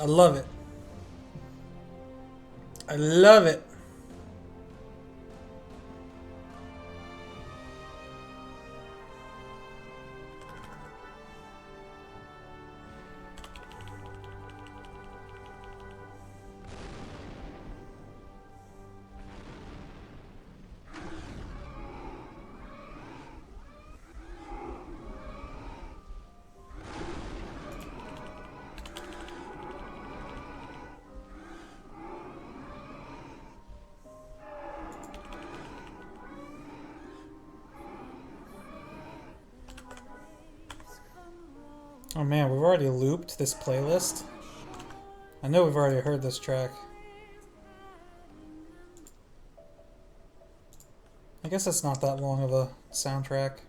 love it. I love it. Oh man, we've already looped this playlist. I know we've already heard this track. I guess it's not that long of a soundtrack.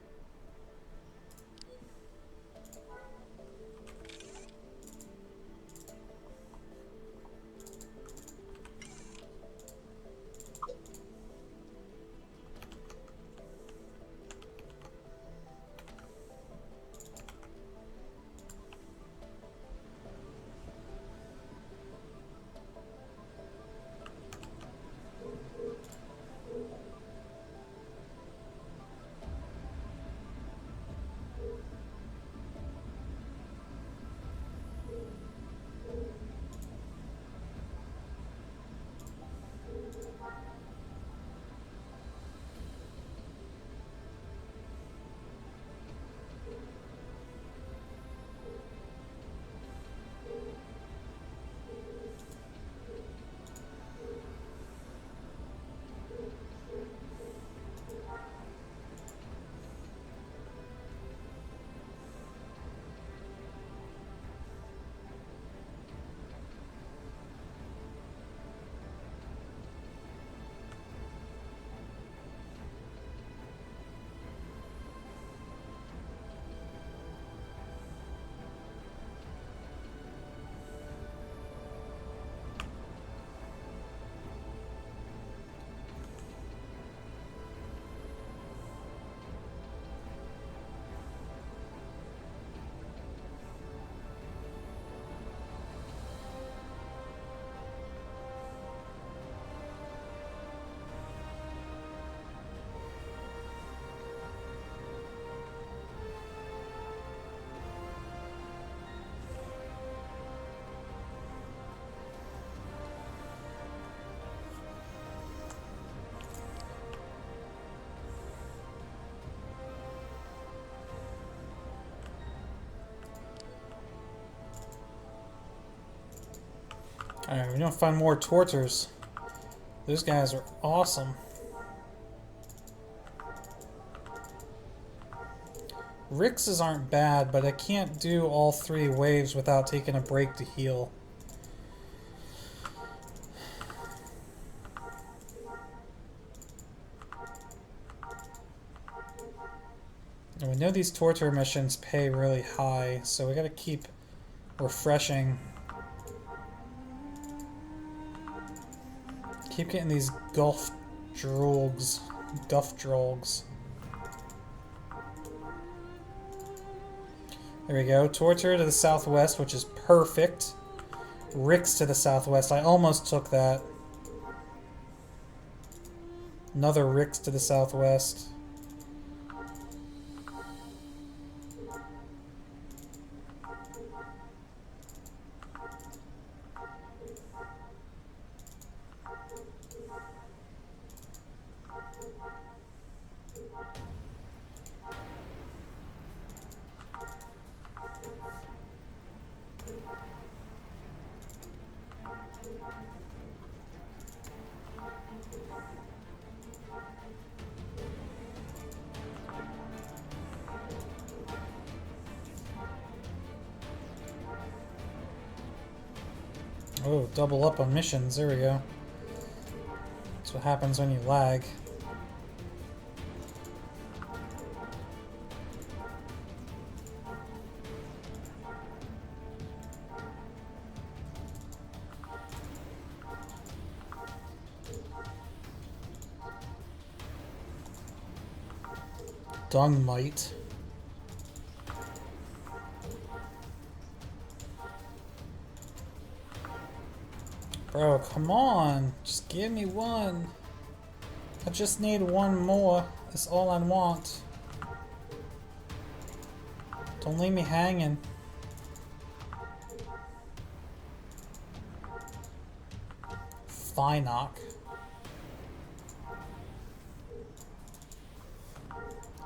Alright, we're gonna find more tortures. Those guys are awesome. Rixes aren't bad, but I can't do all 3 waves without taking a break to heal. And we know these torture missions pay really high, so we gotta keep refreshing. Keep getting these Guff Drogs. There we go. Torture to the southwest, which is perfect. Rix to the southwest. I almost took that. Another Rix to the southwest. Oh, double up on missions. There we go. That's what happens when you lag. Dung mite. Bro, come on. Just give me one. I just need one more. That's all I want. Don't leave me hanging. Finoc.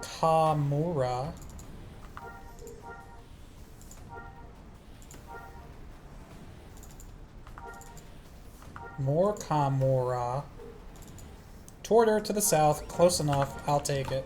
Kamura. More Kamura. Torter to the south. Close enough. I'll take it.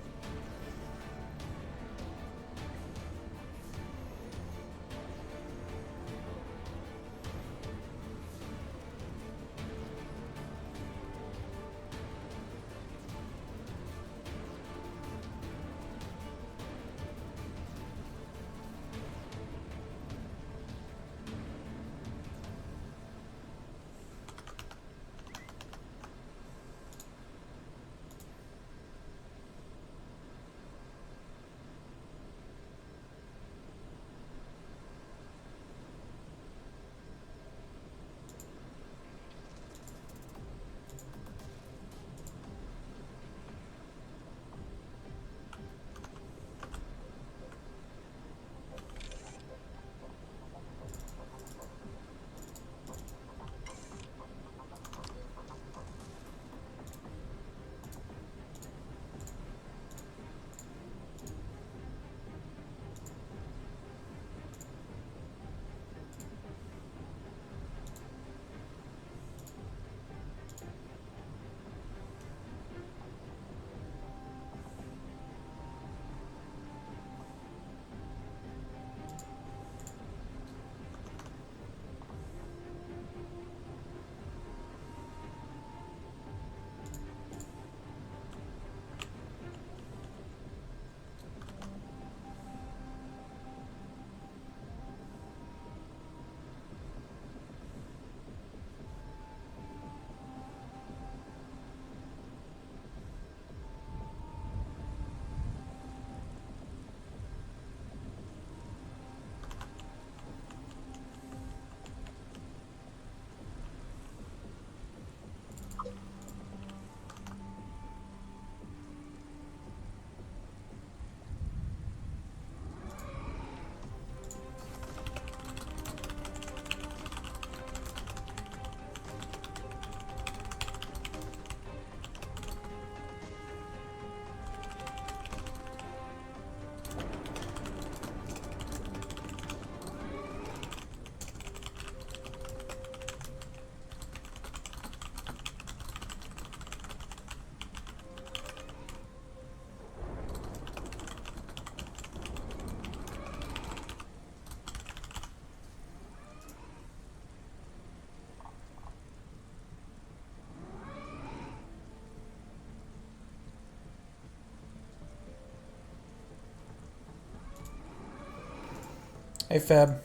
Hey, Feb.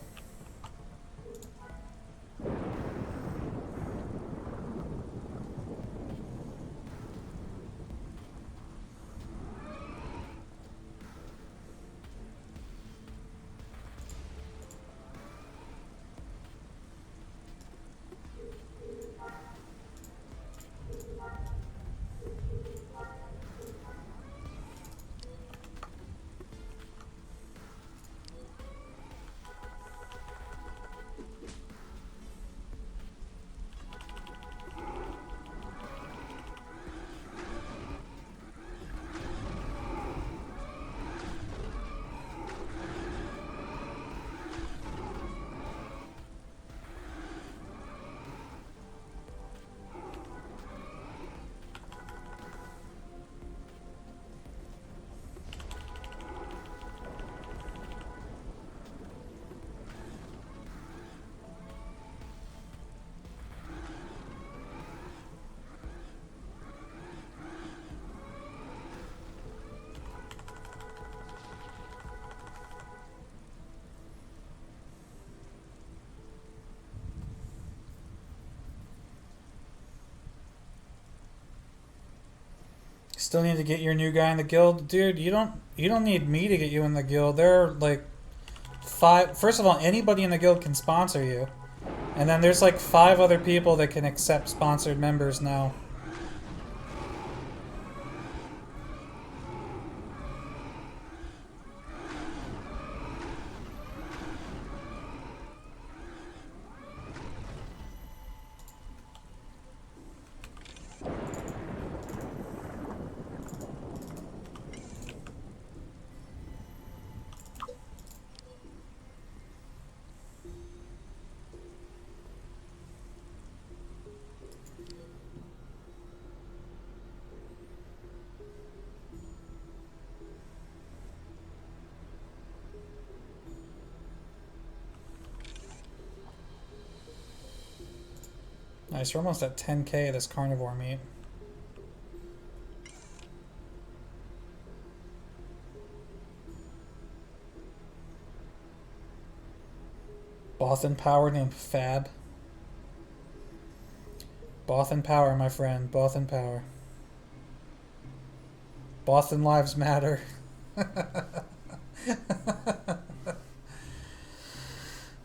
Still need to get your new guy in the guild, dude. You don't need me to get you in the guild. There are like 5. First of all, anybody in the guild can sponsor you, and then there's like 5 other people that can accept sponsored members now. Nice, we're almost at 10k this carnivore meat. Bothan power named Fab. Bothan power, my friend. Bothan power. Bothan lives matter.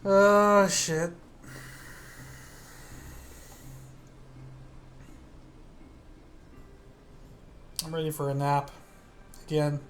Oh, shit. I'm ready for a nap. Again.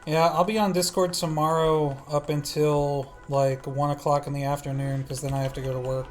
Yeah, I'll be on Discord tomorrow up until like 1 o'clock in the afternoon because then I have to go to work.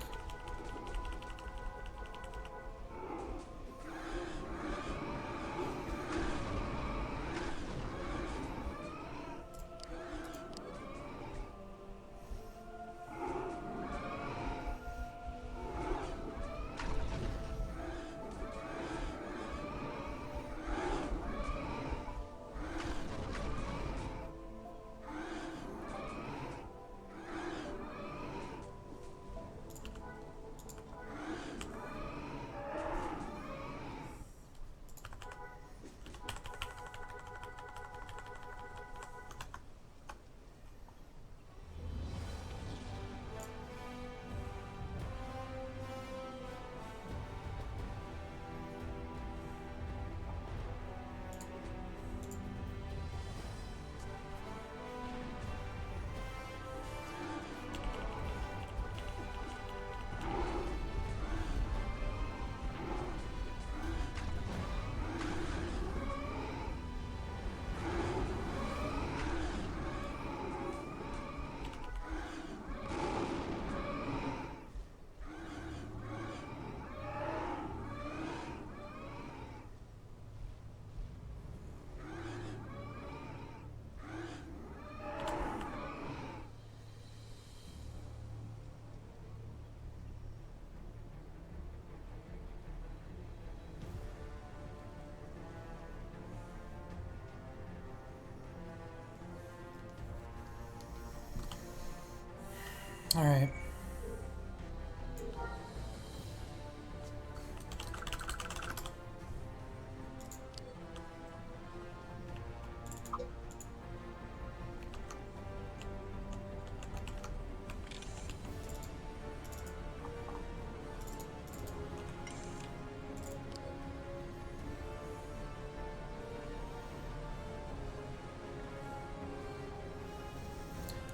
Alright.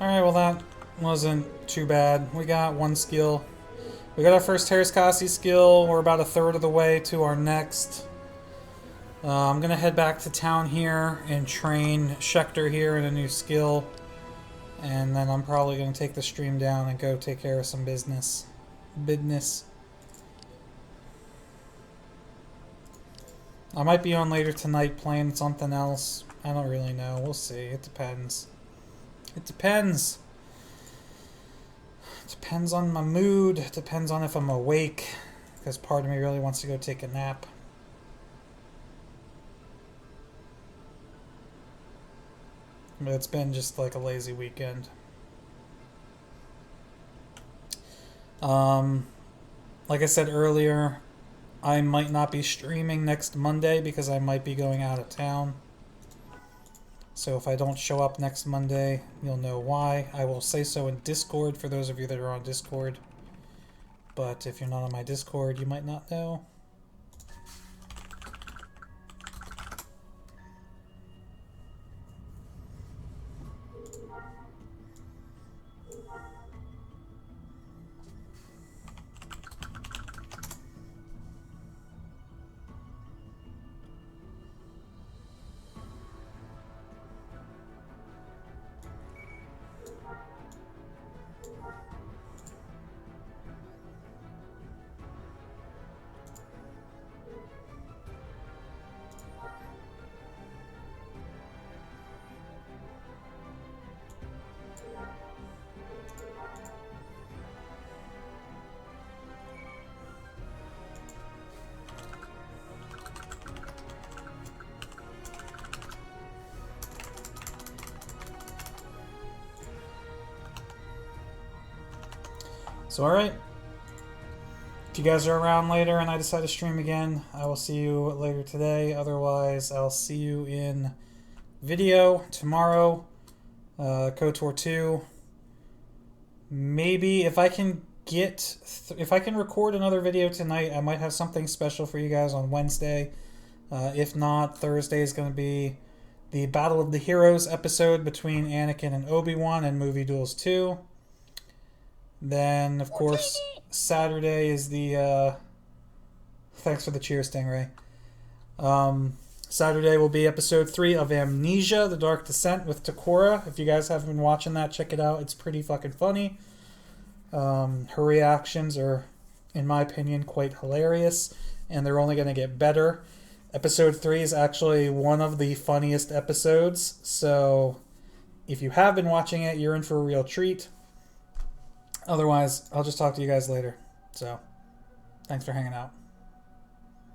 Alright, well that wasn't too bad. We got one skill. We got our first Terraskasi skill. We're about a third of the way to our next. I'm going to head back to town here and train Schecter here in a new skill. And then I'm probably going to take the stream down and go take care of some business. I might be on later tonight playing something else. I don't really know. We'll see. It depends. It depends. It depends on my mood. It depends on if I'm awake. Because part of me really wants to go take a nap. But it's been just like a lazy weekend. Like I said earlier, I might not be streaming next Monday because I might be going out of town. So if I don't show up next Monday, you'll know why. I will say so in Discord for those of you that are on Discord. But if you're not on my Discord, you might not know. So alright, if you guys are around later and I decide to stream again, I will see you later today. Otherwise, I'll see you in video tomorrow, KOTOR 2. Maybe if I can if I can record another video tonight, I might have something special for you guys on Wednesday. If not, Thursday is going to be the Battle of the Heroes episode between Anakin and Obi-Wan and Movie Duels 2. Then, of course, Saturday is the, thanks for the cheer, Stingray. Saturday will be episode 3 of Amnesia, The Dark Descent with Takora. If you guys haven't been watching that, check it out. It's pretty fucking funny. Her reactions are, in my opinion, quite hilarious, and they're only going to get better. Episode 3 is actually one of the funniest episodes, so if you have been watching it, you're in for a real treat. Otherwise, I'll just talk to you guys later. So, thanks for hanging out.